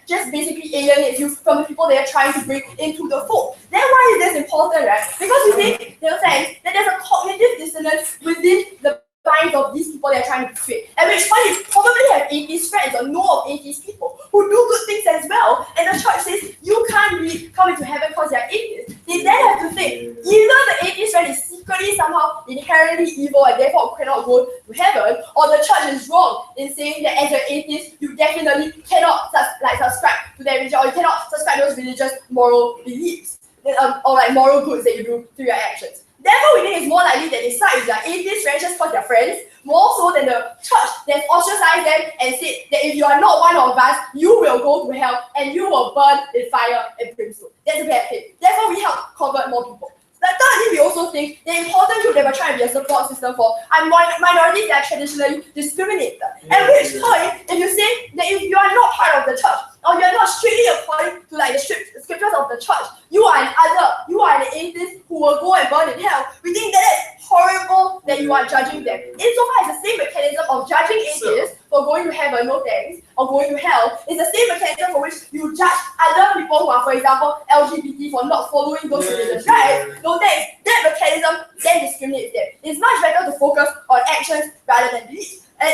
just basically alienate you from the people they are trying to bring into the fold. Then why is this important, right? Because we think, that there's a cognitive dissonance within the minds of these people they're trying to persuade. At which point you probably have atheist friends or know of atheist people who do good things as well, and the church says you can't really come into heaven because you're atheist. They then have to think either the atheist friend is secretly somehow inherently evil and therefore cannot go to heaven, or the church is wrong in saying that as an atheist you definitely cannot subscribe to their religion, or you cannot subscribe to those religious moral beliefs or like moral goods that you do through your actions. Therefore, we think it's more likely that they side with their atheist friends just because they're friends, more so than the church that ostracized them and said that if you are not one of us, you will go to hell and you will burn in fire and brimstone. That's a bad thing. Therefore, we help convert more people. Thirdly, we also think the important group that we're trying to be a support system for are minorities that are traditionally discriminated. At which point, if you say that if you are not part of the church, or you are not strictly according to like the scriptures of the church, you are an other, you are an atheist who will go and burn in hell, we think that it's horrible that you are judging them. Insofar as the same mechanism of judging atheists for going to heaven, no thanks, or going to hell, is the same mechanism for which you judge other people who are, for example, LGBT for not following those religious rights, no thanks. That mechanism then discriminates them. It's much better to focus on actions rather than beliefs. And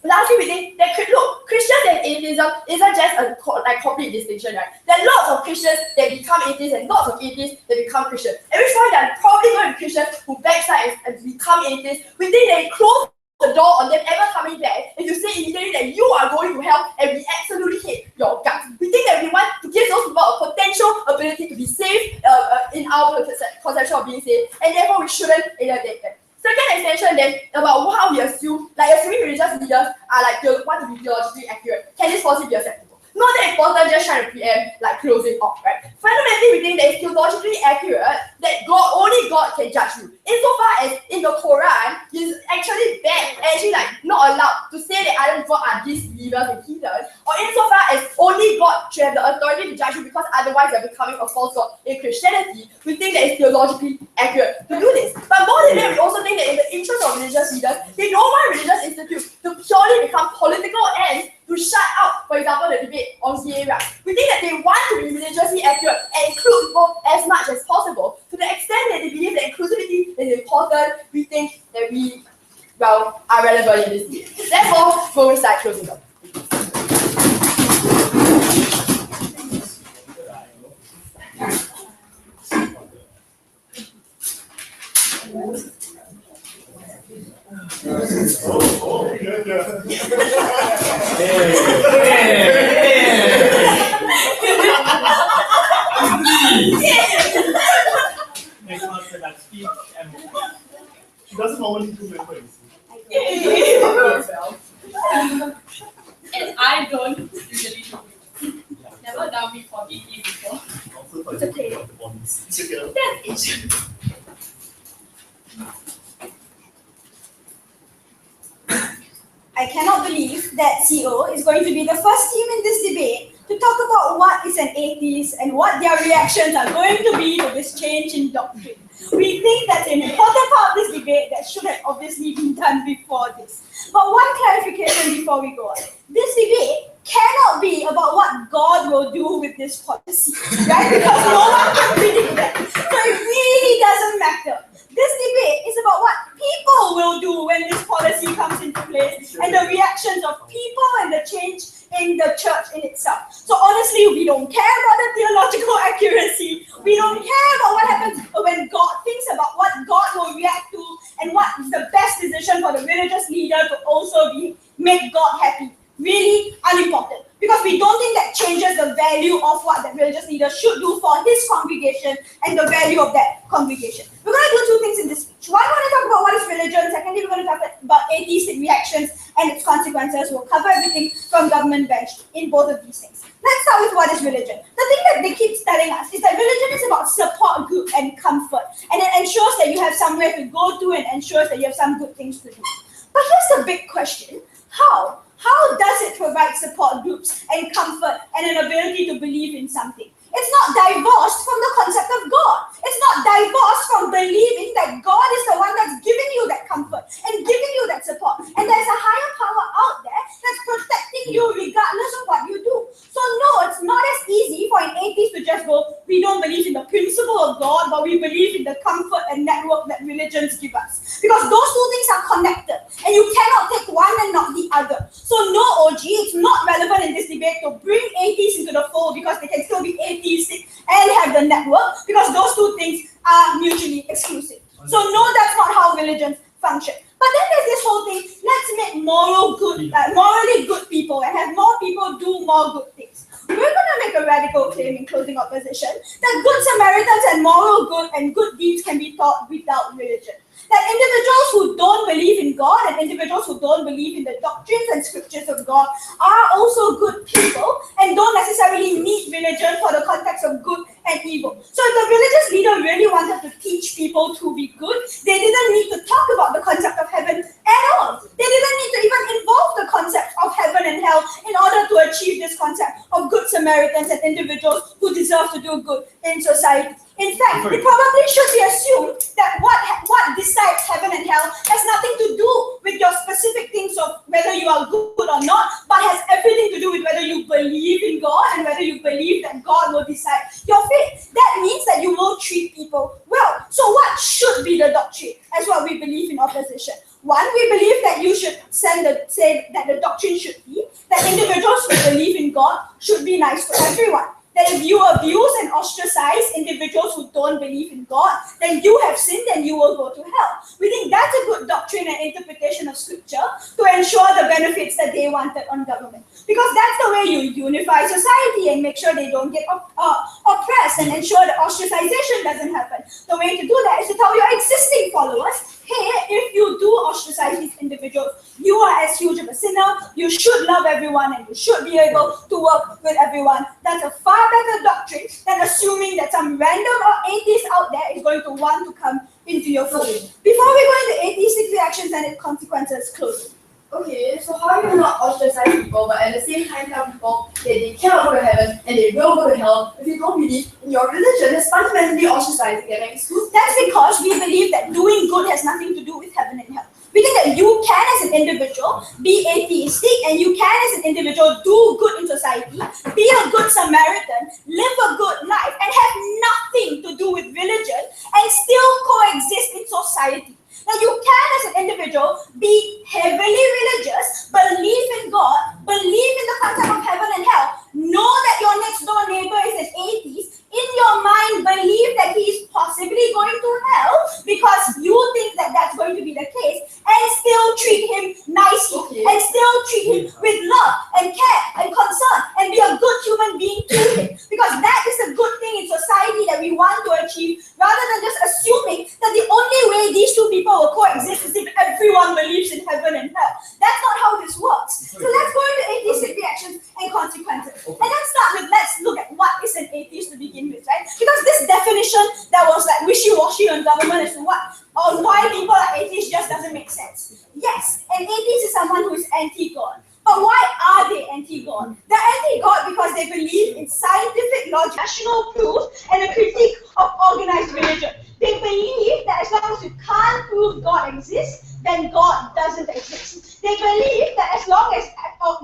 lastly, we think that Christians and atheism isn't just a complete distinction, right? There are lots of Christians that become atheists and lots of atheists that become Christians. At which point, there are probably going to be Christians who backslide and become atheists. We think they close the door on them ever coming back if you say immediately that you are going to hell and we absolutely hate your guts. We think that we want to give those people a potential ability to be saved in our conception of being saved, and therefore we shouldn't alienate them. Second extension then about how we assume, assuming religious leaders are want to be theologically accurate, can this possibly be acceptable? Not that important, just trying to preempt, closing off, right? Fundamentally, we think that it's theologically accurate that only God can judge you. Insofar as in the Quran, it's actually bad, actually not allowed to say that other people are disbelievers and heathens, or insofar as only God should have the authority to judge you because otherwise you're becoming a false god in Christianity, we think that it's theologically accurate to do this. But more than that, we also think that in the interest of religious leaders, they don't want religious institutes to purely become political ends to shut out, for example, the debate on gay rights. We think that they want to be religiously accurate and include people as much as possible. To the extent that they believe that inclusivity is important, we think that we, are relevant in this debate. Therefore, we'll start closing up. Next one for that speech and She doesn't normally do memories. And I don't usually do it. Never done me for EP before. It's okay. It's okay. That's it. I cannot believe that CO is going to be the first team in this debate to talk about what is an atheist and what their reactions are going to be to this change in doctrine. We think that's an important part of this debate that should have obviously been done before this. But one clarification before we go on. This debate cannot be about what God will do with this policy, right? Because no one can predict that. So it really doesn't matter. This debate is about what people will do when this policy comes into place and the reactions of people and the change in the church in itself. So honestly, we don't care about the theological accuracy. We don't care about what happens when God thinks about what God will react to and what is the best decision for the religious leader to also make God happy. Really unimportant. Because we don't think that changes the value of what the religious leader should do for his congregation and the value of that congregation. We're going to do two things in this speech. One, we're going to talk about what is religion. Secondly, we're going to talk about atheistic reactions and its consequences. We'll cover everything from government bench in both of these things. Let's start with what is religion. The thing that they keep telling us is that religion is about support group and comfort. And it ensures that you have somewhere to go to and ensures that you have some good things to do. But here's the big question. How? How does it provide support groups and comfort and an ability to believe in something? It's not divorced from the concept of God. It's not divorced from believing that God is the one that's giving you that comfort and giving you that support. And there's a higher power out there that's protecting you regardless of what you do. So no, it's not as easy for an atheist to just go, we don't believe in the principle of God, but we believe in the comfort and network that religions give us. because those two things are connected and you cannot take one and not the other. So no, OG, it's not relevant in this debate to bring atheists into the fold because they can still be atheistic and have the network, because those two things are mutually exclusive. So no, that's not how religions function. But then there's this whole thing, let's make morally good people and have more people do more good things. We're going to make a radical claim in closing opposition that good Samaritans and moral good and good deeds can be taught without religion. That individuals who don't believe in God and individuals who don't believe in the doctrines and scriptures of God are also good people and don't necessarily need religion for the context of good and evil. So if the religious leader really wanted to teach people to be good, they didn't need to talk about the concept of heaven at all. They didn't need to even involve the concept of heaven and hell in order to achieve this concept of good Samaritans and individuals who deserve to do good in society. In fact, it probably should be assumed that what decides heaven and hell has nothing to do with your specific things of whether you are good or not, but has everything to do with whether you believe in God and whether you believe that God will decide your fate. That means that you will treat people well. So what should be the doctrine as what we believe in opposition? One, we believe that you should say that the doctrine should be that individuals who believe in God should be nice to everyone. That if you abuse and ostracize individuals who don't believe in God, then you have sinned and you will go to hell. We think that's a good doctrine and interpretation of scripture to ensure the benefits that they wanted on government. Because that's the way you unify society and make sure they don't get oppressed and ensure that ostracization doesn't happen. The way to do that is to tell your existing followers, hey, if you do ostracize these individuals, you are as huge of a sinner, you should love everyone and you should be able to work with everyone. That's a far better doctrine than assuming that some random atheist out there is going to want to come into your fold. Before we go into atheistic reactions and its consequences, closing. Okay, so how do you not ostracize people but at the same time tell people that they cannot go to heaven and they will go to hell if you don't believe in your religion? It's fundamentally ostracizing and exclusive. That's because we believe that doing good has nothing to do with heaven and hell. We think that you can as an individual be atheistic and you can as an individual do good in society, be a good Samaritan, live a good life and have nothing to do with religion and still coexist in society. Now you can as an individual be heavily religious, believe in God, believe in the concept of heaven and hell, know that your next door neighbor is an atheist, in your mind believe that he is possibly going to hell because you think that that's going to be the case, and still treat him nicely, and still treat him with love and care and concern and be a good human being to him, because that is a good thing in society that we want to achieve, rather than just assuming that the only way these two people will coexist is if everyone believes in heaven and hell. That's not how this works. So let's go into atheistic reactions and consequences. And let's look at what is an atheist to begin with, right? Because this definition that was like wishy-washy on government as to why people are atheists just doesn't make sense. Yes, an atheist is someone who is anti-God. But why are they anti-God? They're anti-God because they believe in scientific logic, rational proof, and a critique of organized religion. They believe that as long as you can't prove God exists, then God doesn't exist. They believe that as long as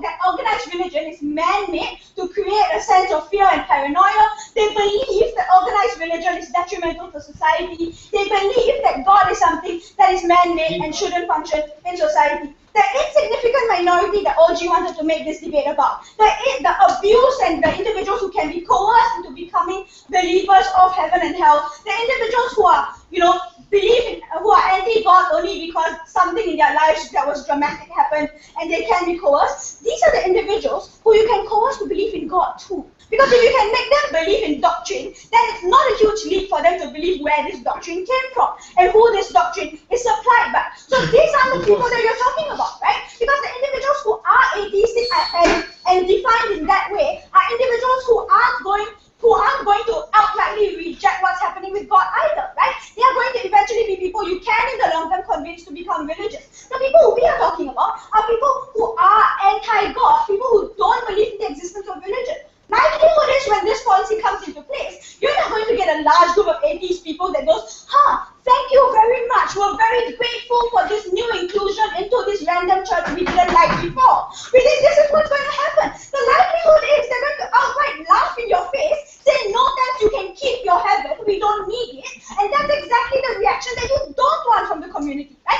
that organized religion is man-made to create a sense of fear and paranoia, they believe that organized religion is detrimental to society. They believe that God is something that is man-made and shouldn't function in society. The insignificant minority that OG wanted to make this debate about, the abuse and the individuals who can be coerced into becoming believers of heaven and hell, the individuals who are, who are anti-God only because something in their lives that was dramatic happened and they can be coerced, these are the individuals who you can coerce to believe in God too. Because if you can make them believe in doctrine, then it's not a huge leap for them to believe where this doctrine came from and who this doctrine is supplied by. So these are the people that you're talking about, right? Because the individuals who are atheistic and defined in that way are individuals who aren't going to outrightly reject what's happening with God either, right? They are going to eventually be people you can in the long term convince to become religious. The people we are talking about are people who are anti-God, people who don't believe in the existence of religion. Likelihood is when this policy comes into place, you're not going to get a large group of atheist people that goes, thank you very much, we're very grateful for this new inclusion into this random church we didn't like before. We think this is what's going to happen. The likelihood is they're going to outright laugh in your face, say, no thanks, you can keep your heaven, we don't need it. And that's exactly the reaction that you don't want from the community, right?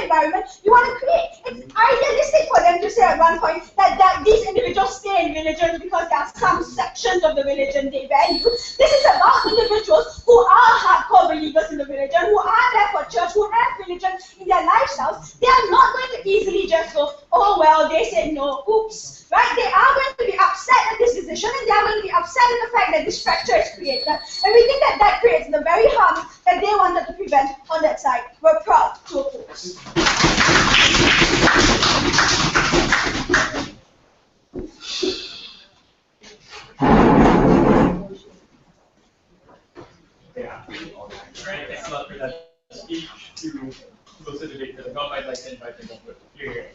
environment you want to create. It's idealistic for them to say at one point that these individuals stay in religion because there are some sections of the religion they value. This is about individuals who are hardcore believers in the religion, who are there for church, who have religion in their lifestyles. They are not going to easily just go, oh well, they said no, oops. Right? They are going to be upset at this decision, and they are going to be upset at the fact that this fracture is created. And we think that that creates the very harm that they wanted to prevent on that side. We're proud to oppose. Yeah. Right. Thanks a lot for that speech to close the debate. The government I'd like to invite them over. Here.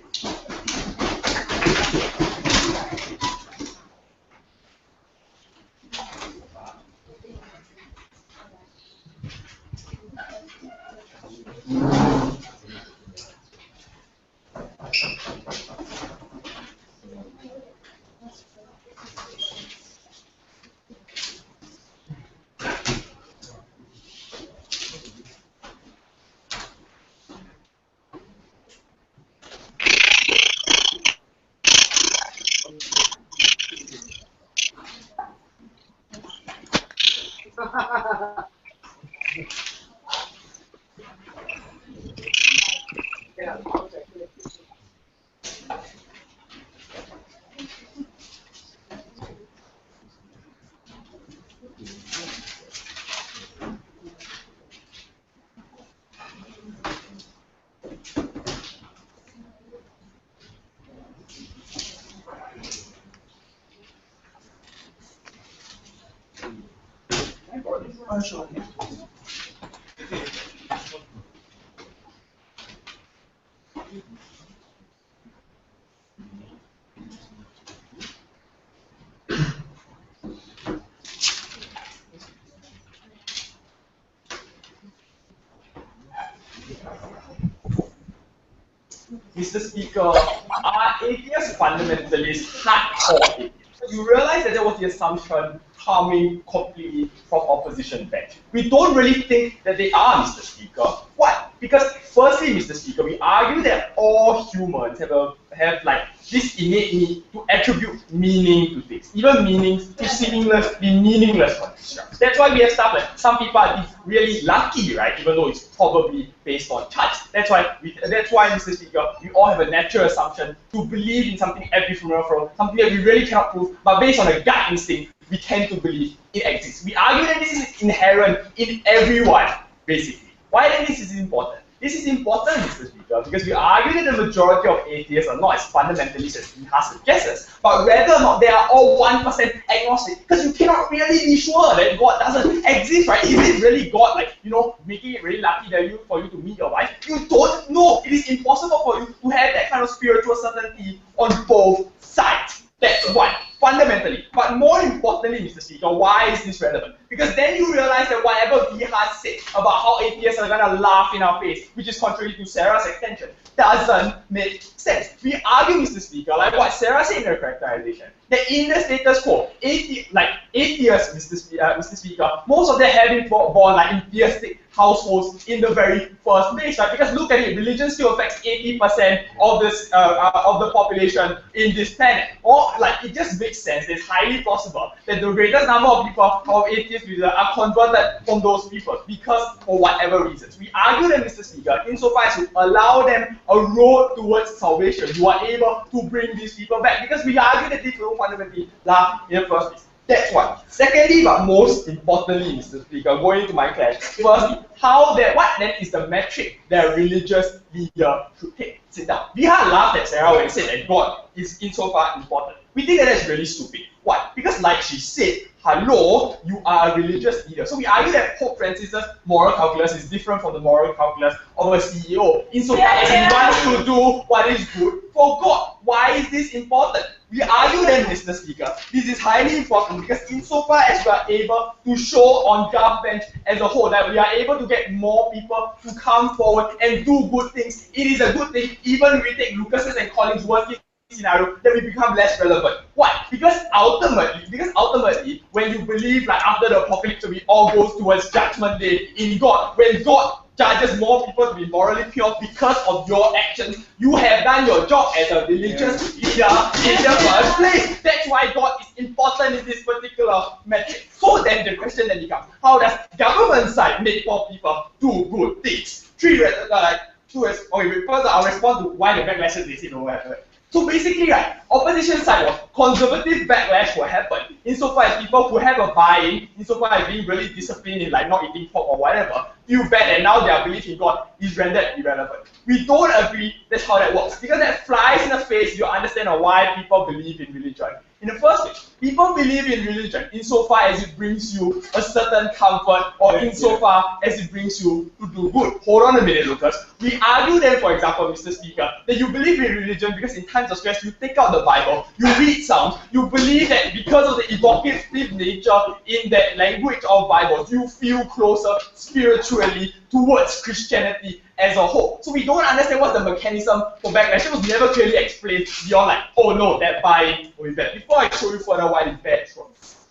Mr. Speaker, are atheists fundamentalists hardcore atheists? You realize that there was the assumption coming completely from opposition bench. We don't really think that they are, Mr. Speaker. Why? Because firstly, Mr. Speaker, we argue that all humans have like this innate need to attribute meaning to things, even meanings to seemingly meaningless constructs. That's why we have stuff like some people are really lucky, right? Even though it's probably based on chance. That's why, Mr. Speaker, we all have a natural assumption to believe in something ephemeral, something that we really cannot prove, but based on a gut instinct, we tend to believe it exists. We argue that this is inherent in everyone, basically. Why then this is important? This is important, Mr. Speaker, because we argue that the majority of atheists are not as fundamentalist as Neha suggests, but whether or not they are all 1% agnostic, because you cannot really be sure that God doesn't exist, right? Is it really God, like, you know, making it really lucky for you to meet your wife? You don't know. It is impossible for you to have that kind of spiritual certainty on both sides. That's one, fundamentally. But more importantly, Mr. Speaker, why is this relevant? Because then you realize that whatever Viha said about how atheists are going to laugh in our face, which is contrary to Sarah's extension, doesn't make sense. We argue, Mr. Speaker, like what Sarah said in her characterization, that in the status quo, atheists, Mr. Speaker, most of them have been born like in theistic households in the very first place, right? Because look at it, religion still affects 80% of this of the population in this planet. Or like it just makes sense. It's highly possible that the greatest number of people of atheist users are converted from those people because for whatever reasons. We argue that, Mr. Speaker, insofar as you allow them a road towards salvation, you are able to bring these people back because we argue that they don't fundamentally laugh in the first place. That's one. Secondly, but most importantly, Mr. Speaker, going to my clash. Firstly, what then is the metric that a religious leader should take? Sit down. We had laughed at Sarah when she said that God is insofar important. We think that that's really stupid. Why? Because like she said, hello, you are a religious leader. So we argue that Pope Francis's moral calculus is different from the moral calculus of a CEO. Insofar as he wants to do what is good for God. Why is this important? We argue then, Mr. Speaker, this is highly important because insofar as we are able to show on government as a whole that we are able to get more people to come forward and do good things, it is a good thing even if we take Lucas's and Collins' worst scenario that we become less relevant. Why? Because ultimately, when you believe like after the apocalypse we all go towards judgment day in God, when God judges more people to be morally pure because of your actions. You have done your job as a religious leader in the first place. That's why God is important in this particular metric. So then the question then becomes, how does government side make poor people do good things? First I'll respond to why the backlash they say no whatever. So basically, right, opposition side was conservative backlash will happen insofar as people who have a buy-in, insofar as being really disciplined in like not eating pork or whatever, feel bad and now their belief in God is rendered irrelevant. We don't agree that's how that works because that flies in the face you understand why people believe in religion. In the first place, people believe in religion insofar as it brings you a certain comfort or insofar as it brings you to do good. Hold on a minute, Lucas. We argue then, for example, Mr. Speaker, that you believe in religion because in times of stress, you take out the Bible, you read Psalms, you believe that because of the evocative nature in that language of Bibles, you feel closer spiritually towards Christianity as a whole. So we don't understand what's the mechanism for backlash. It was never clearly explained beyond like, oh no, that buy-in will be bad. Before I show you further why it's bad,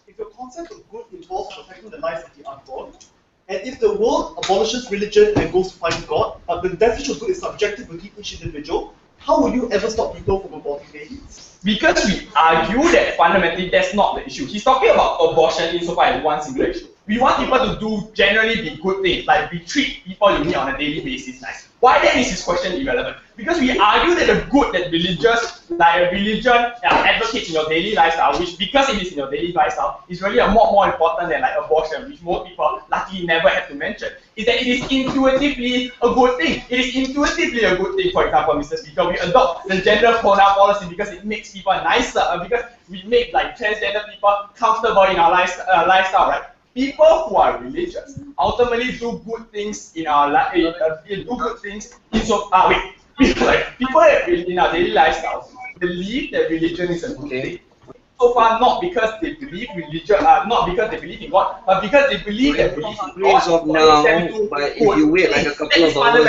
if the concept of good involves protecting the lives of the unborn, and if the world abolishes religion and goes to find God, but the definition of good is subjective within each individual, how will you ever stop people from aborting babies? Because we argue that fundamentally that's not the issue. He's talking about abortion insofar as one single issue. We want people to do generally be good things, like we treat people you meet on a daily basis nice. Why then is his question irrelevant? Because we argue that the good that religion advocates in your daily lifestyle, which because it is in your daily lifestyle, is really a more important than like abortion, which most people luckily never have to mention, is that it is intuitively a good thing. It is intuitively a good thing. For example, Mr. Speaker, we adopt the gender pronoun policy because it makes people nicer, because we make like transgender people comfortable in our lifestyle, right? People who are religious ultimately do good things in our life. Do good things in people in our daily lifestyle believe that religion is a good thing. So far, not because they believe religion, not because they believe in God, but because they believe that belief in God. But if you wait like a couple of hours,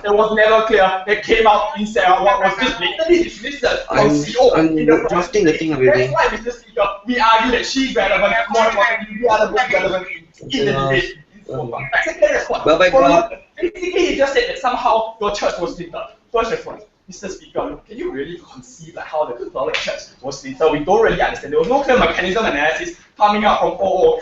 that was never clear. That came out instead of what was just blatantly dismissed from CO. I'm drafting the thing already. That's why, Mr. Speaker, we argue that she's relevant. More importantly, we are the most relevant in the debate. Second response. Basically, he just said that somehow your church was splintered. First response. Mr. Speaker, can you really conceive like how the Catholic Church was splintered? We don't really understand. There was no clear mechanism analysis coming out from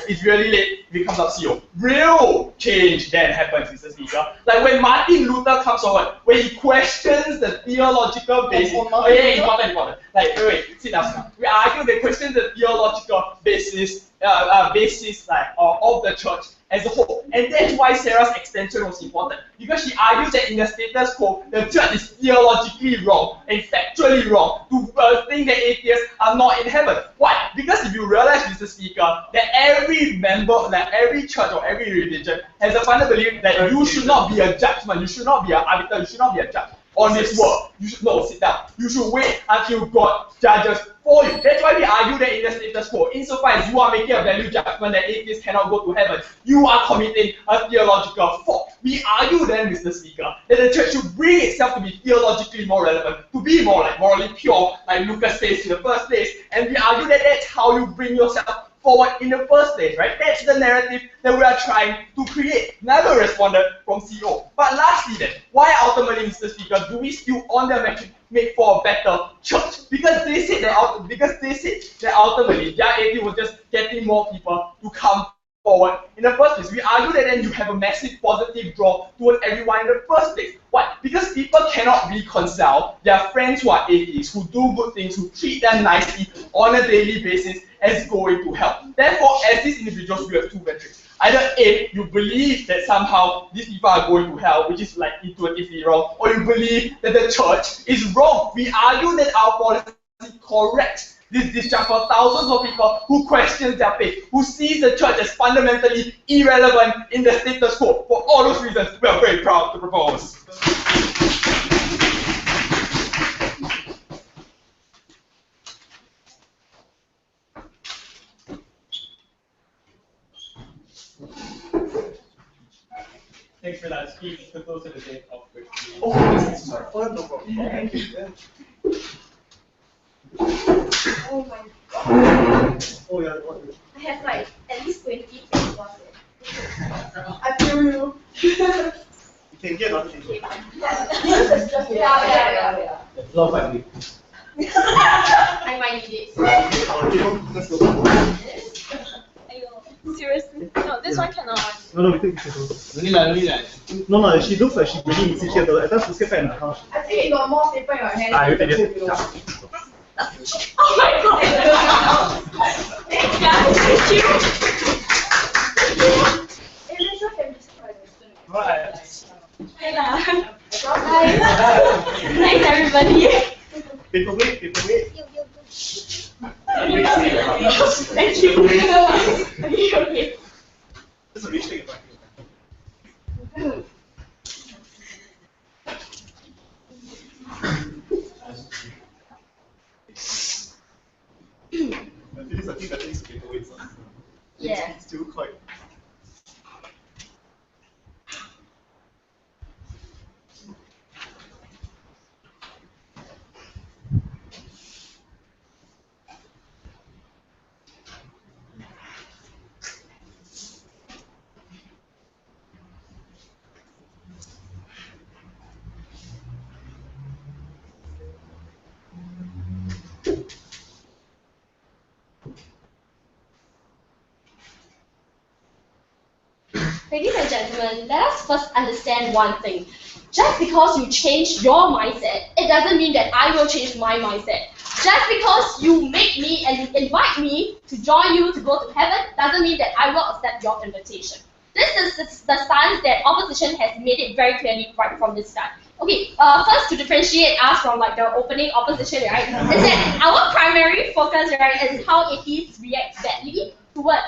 it's really late, it comes out CO. Real change then happens, Mr. Speaker. Like when Martin Luther comes forward, when he questions the theological basis. Important. Like, wait, sit down. We argue they question the theological basis of the church as a whole. And that's why Sarah's extension was important. Because she argues that in the status quo, the church is theologically wrong and factually wrong to think that atheists are not in heaven. Why? Because if you realize, Mr. Speaker, that every member, like every church or every religion has a fundamental belief that you should not be a judgment, you should not be an arbiter, you should not be a judge on this world. You should sit down. You should wait until God judges for you. That's why we argue that in the status quo, insofar as you are making a value judgment that atheists cannot go to heaven, you are committing a theological fault. We argue then, Mr. Speaker, that the church should bring itself to be theologically more relevant, to be more like morally pure, like Lucas says in the first place, and we argue that that's how you bring yourself forward in the first place, right? That's the narrative that we are trying to create. Never responded from CO. But lastly then, why ultimately, Mr. Speaker, do we still on the metric make for a better church? Because they said that ultimately their aim was just getting more people to come forward in the first place. We argue that then you have a massive positive draw towards everyone in the first place. Why? Because people cannot reconcile their friends who are atheists, who do good things, who treat them nicely on a daily basis as going to hell. Therefore, as these individuals, we have two metrics. Either A, you believe that somehow these people are going to hell, which is like intuitively wrong, or you believe that the church is wrong. We argue that our policy corrects this discharge for thousands of people who question their faith, who sees the church as fundamentally irrelevant in the status quo. For all those reasons, we are very proud to propose. Thanks for that speech. To close to the date of Christianity. Thank you. Oh my god. Oh yeah, what? I have like at least 20 papers. I feel you. You can get another thing. Yeah. I might need it. Let's go. Seriously? No, this one cannot. No, we take this. No, she looks like she really needs it here. At times, let's get back in the house. I think you got more paper in your hand. You take it. Oh my god! Thank you. Alicia can just try this. Hi. Thanks everybody. Paperweight. Thank you. Okay. That's a rich thing. I think that thing's paperweight. Yeah. It's still quite. Ladies and gentlemen, let us first understand one thing. Just because you change your mindset, it doesn't mean that I will change my mindset. Just because you make me and you invite me to join you to go to heaven, doesn't mean that I will accept your invitation. This is the stance that opposition has made it very clearly right from the start. Okay, first to differentiate us from like the opening opposition, right, is that our primary focus, right, is how atheists react badly towards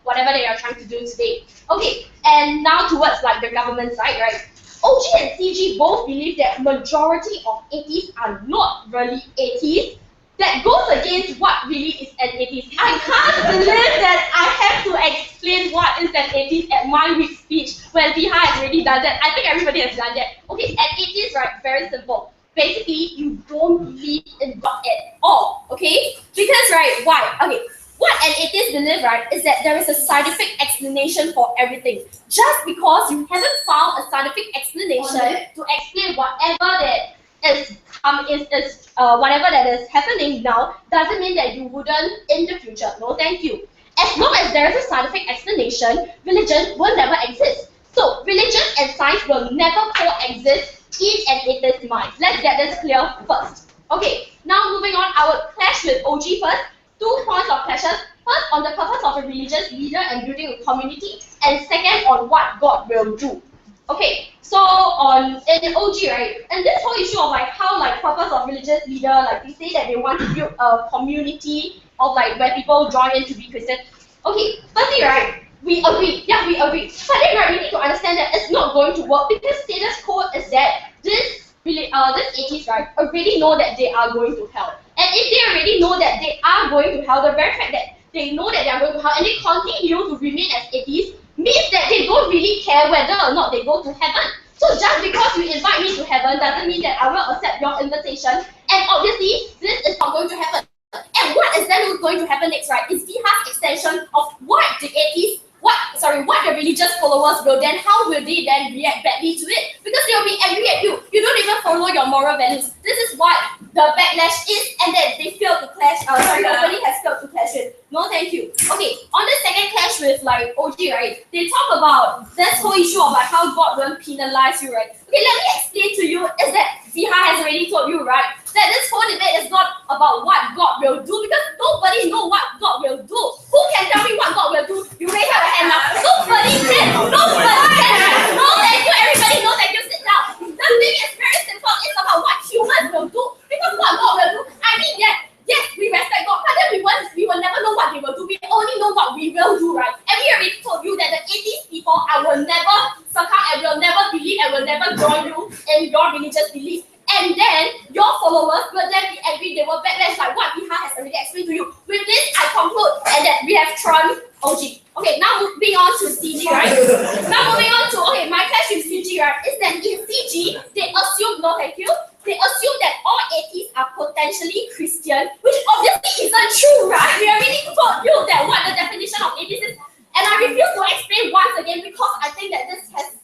whatever they are trying to do today. Okay, and now towards like the government side, right? OG and CG both believe that majority of atheists are not really atheists. That goes against what really is an atheist. I can't believe that I have to explain what is an atheist at my week speech when Piha has already done that. I think everybody has done that. Okay, an atheist, right, very simple. Basically, you don't believe in God at all, okay? Because, right, why? Okay, what an atheist believes, right, is that there is a scientific explanation for everything. Just because you haven't found a scientific explanation to explain whatever that is whatever that is happening now, doesn't mean that you wouldn't in the future. No, thank you. As long as there is a scientific explanation, religion will never exist. So, religion and science will never coexist in an atheist mind. Let's get this clear first. Okay, now moving on, I will clash with OG first. 2 points of clashes. First, on the purpose of a religious leader and building a community, and second, on what God will do. Okay, so in OG, right, and this whole issue of like how like purpose of religious leader, like they say that they want to build a community of like where people join in to be Christian. Okay, firstly, right, we agree. Yeah, we agree. But then, right, we need to understand that it's not going to work because status quo is that this atheists, right, already know that they are going to hell. And if they already know that they are going to hell, the very fact that they know that they are going to hell and they continue to remain as atheists means that they don't really care whether or not they go to heaven. So just because you invite me to heaven doesn't mean that I will accept your invitation. And obviously, this is not going to happen. And what is then going to happen next, right, is Piha's extension of what the atheists, what the religious followers will then, how will they then react badly to it? Because they will be angry at you. You don't even follow your moral values. This is what the backlash is, and then they failed to clash. The opening has failed to clash with. No, thank you. Okay, on the second clash with like OG, right? They talk about this whole issue of like how God won't penalize you, right? Okay, let me explain to you. Is that Piha has already told you, right? That this whole debate is not about what God will do because nobody knows what God will do. Who can tell me what God will do? You raise your hand now. Nobody can. Nobody can. No, thank you. Everybody knows that you sit down. The thing is very simple. It's about what humans will do. Because what God will do, I mean, yes, we respect God, but then we will never know what they will do. We only know what we will do, right? And we already told you that the atheist people, I will never succumb and will never believe and will never join you in your religious beliefs. And then your followers will then be angry, they will backlash like what Piha has already explained to you. With this, I conclude and that we have Tron OG. Okay, now moving on to CG, right? Now moving on to, okay, my clash with CG, right, is that in CG, they assume, no thank you, they assume that all atheists are potentially Christian, which obviously isn't true, right? We already told you that what the definition of atheist is. And I refuse to explain once again because I think that this has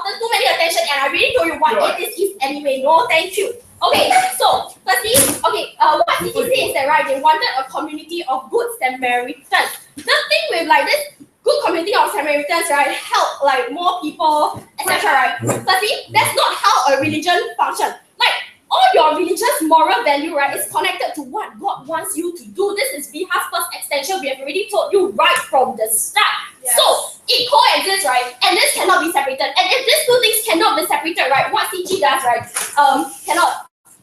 gotten too many attention, and I really told you what atheist is anyway. No, thank you. Okay, so firstly, what CG says is that right, they wanted a community of good Samaritans. The thing with like this good community of Samaritans, right, help like more people, etc. Right? Firstly, that's not how a religion functions. Like all your religious moral value, right, is connected to what God wants you to do. This is Viha's first extension. We have already told you right from the start. Yes. So it coexists, right, and this cannot be separated. And if these two things cannot be separated, right, what CG does, right,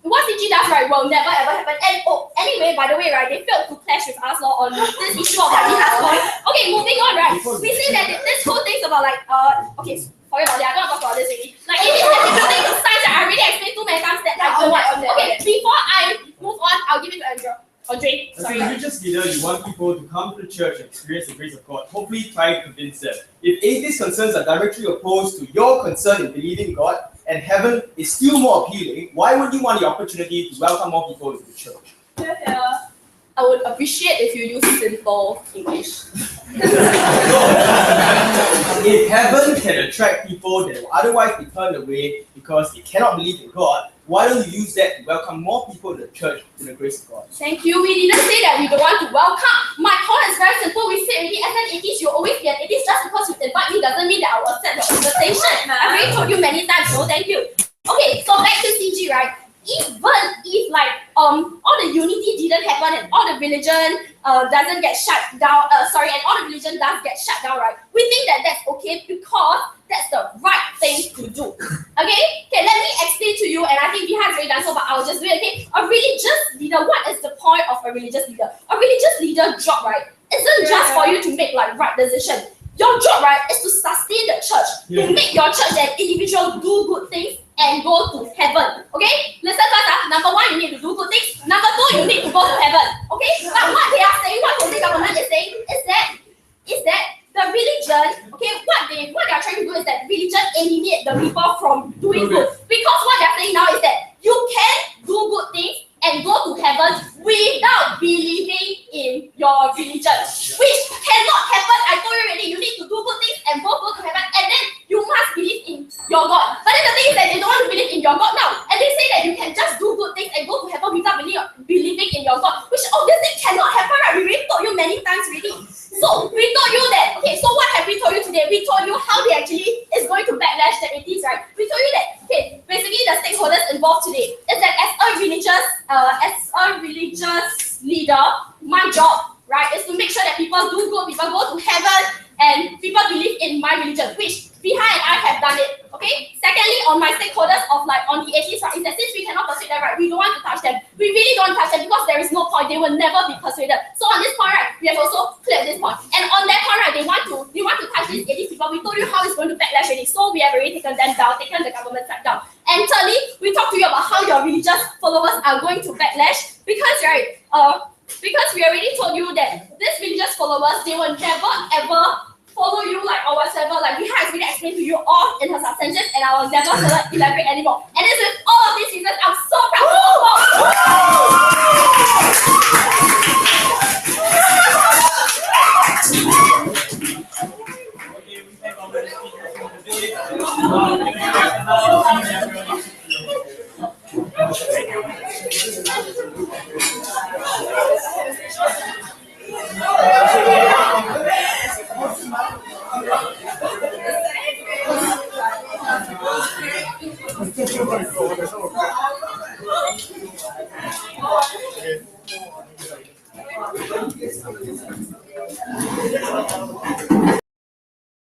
what CG does, right, will never ever happen. And anyway, by the way, right, they failed to clash with us on this issue of like Viha's point. Okay, moving on, right, we see that this whole thing's about like okay. Sorry about that, I don't talk about this already. Like it is everything to science that I already explained too many times that I don't want. Okay, before I move on, I'll give it to Andre. As a religious leader, you want people to come to church and experience the grace of God. Hopefully try to convince them. If atheist concerns are directly opposed to your concern in believing God and heaven is still more appealing, why would you want the opportunity to welcome more people into the church? Yeah. I would appreciate if you use simple English. If heaven can attract people that will otherwise be turned away because they cannot believe in God, why don't you use that to welcome more people to the church in the grace of God? Thank you. We didn't say that we don't want to welcome. My point is very simple. We said already, as an atheist, you'll always be an atheist. Just because you invite me doesn't mean that I will accept your invitation. I've already told you many times, so thank you. Okay, so back to CG, right? Even if like all the unity didn't happen and all the religion doesn't get shut down, and all the religion does get shut down, right? We think that that's okay because that's the right thing to do. Okay, let me explain to you, and I think Viha has already done so, but I'll just do it. Okay, a religious leader. What is the point of a religious leader? A religious leader job, right, isn't just for you to make like right decision. Your job, right, is to sustain the church, to make your church and individual do good things and go to heaven. Okay? Listen first, number one, you need to do good things. Number two, you need to go to heaven. Okay? But what they are saying, what the government is saying, is that the religion, okay, what they are trying to do is that religion alienate the people from doing good. Because what they are saying now is that you can do good things and go to heaven without believing in your religion, which cannot happen. I told you already, you need to do good things and both go to heaven, and then you must believe in your God. But then the thing is that they don't want to believe in your God now, and they say that you can just do good things and go to heaven without believing in your God, which obviously cannot happen, right? We already told you many times already. So we told you that, okay, so what have we told you today? We told you how they actually is going to backlash the atheists, right? We told you that, okay, basically the stakeholders involved today is that as a religious leader, my job, right, is to make sure that people do good, people go to heaven, and people believe in my religion, which Viha and I have done it. Okay. Secondly, on my stakeholders of like on the atheists, right, is that since we cannot persuade them, right, we don't want to touch them. We really don't touch them because there is no point. They will never be persuaded. So on this point, right, we have also cleared this point. And on that point, right, they want to touch these atheist people. We told you how it's going to backlash already. So we have already taken them down, taken the government side down. And thirdly, we talked to you about how your religious followers are going to backlash because, right, because we already told you that these religious followers, they will never ever follow you like or whatsoever. Like we have already explained to you all in her substances, and I will never elaborate anymore. And this with all of these reasons, I'm so proud.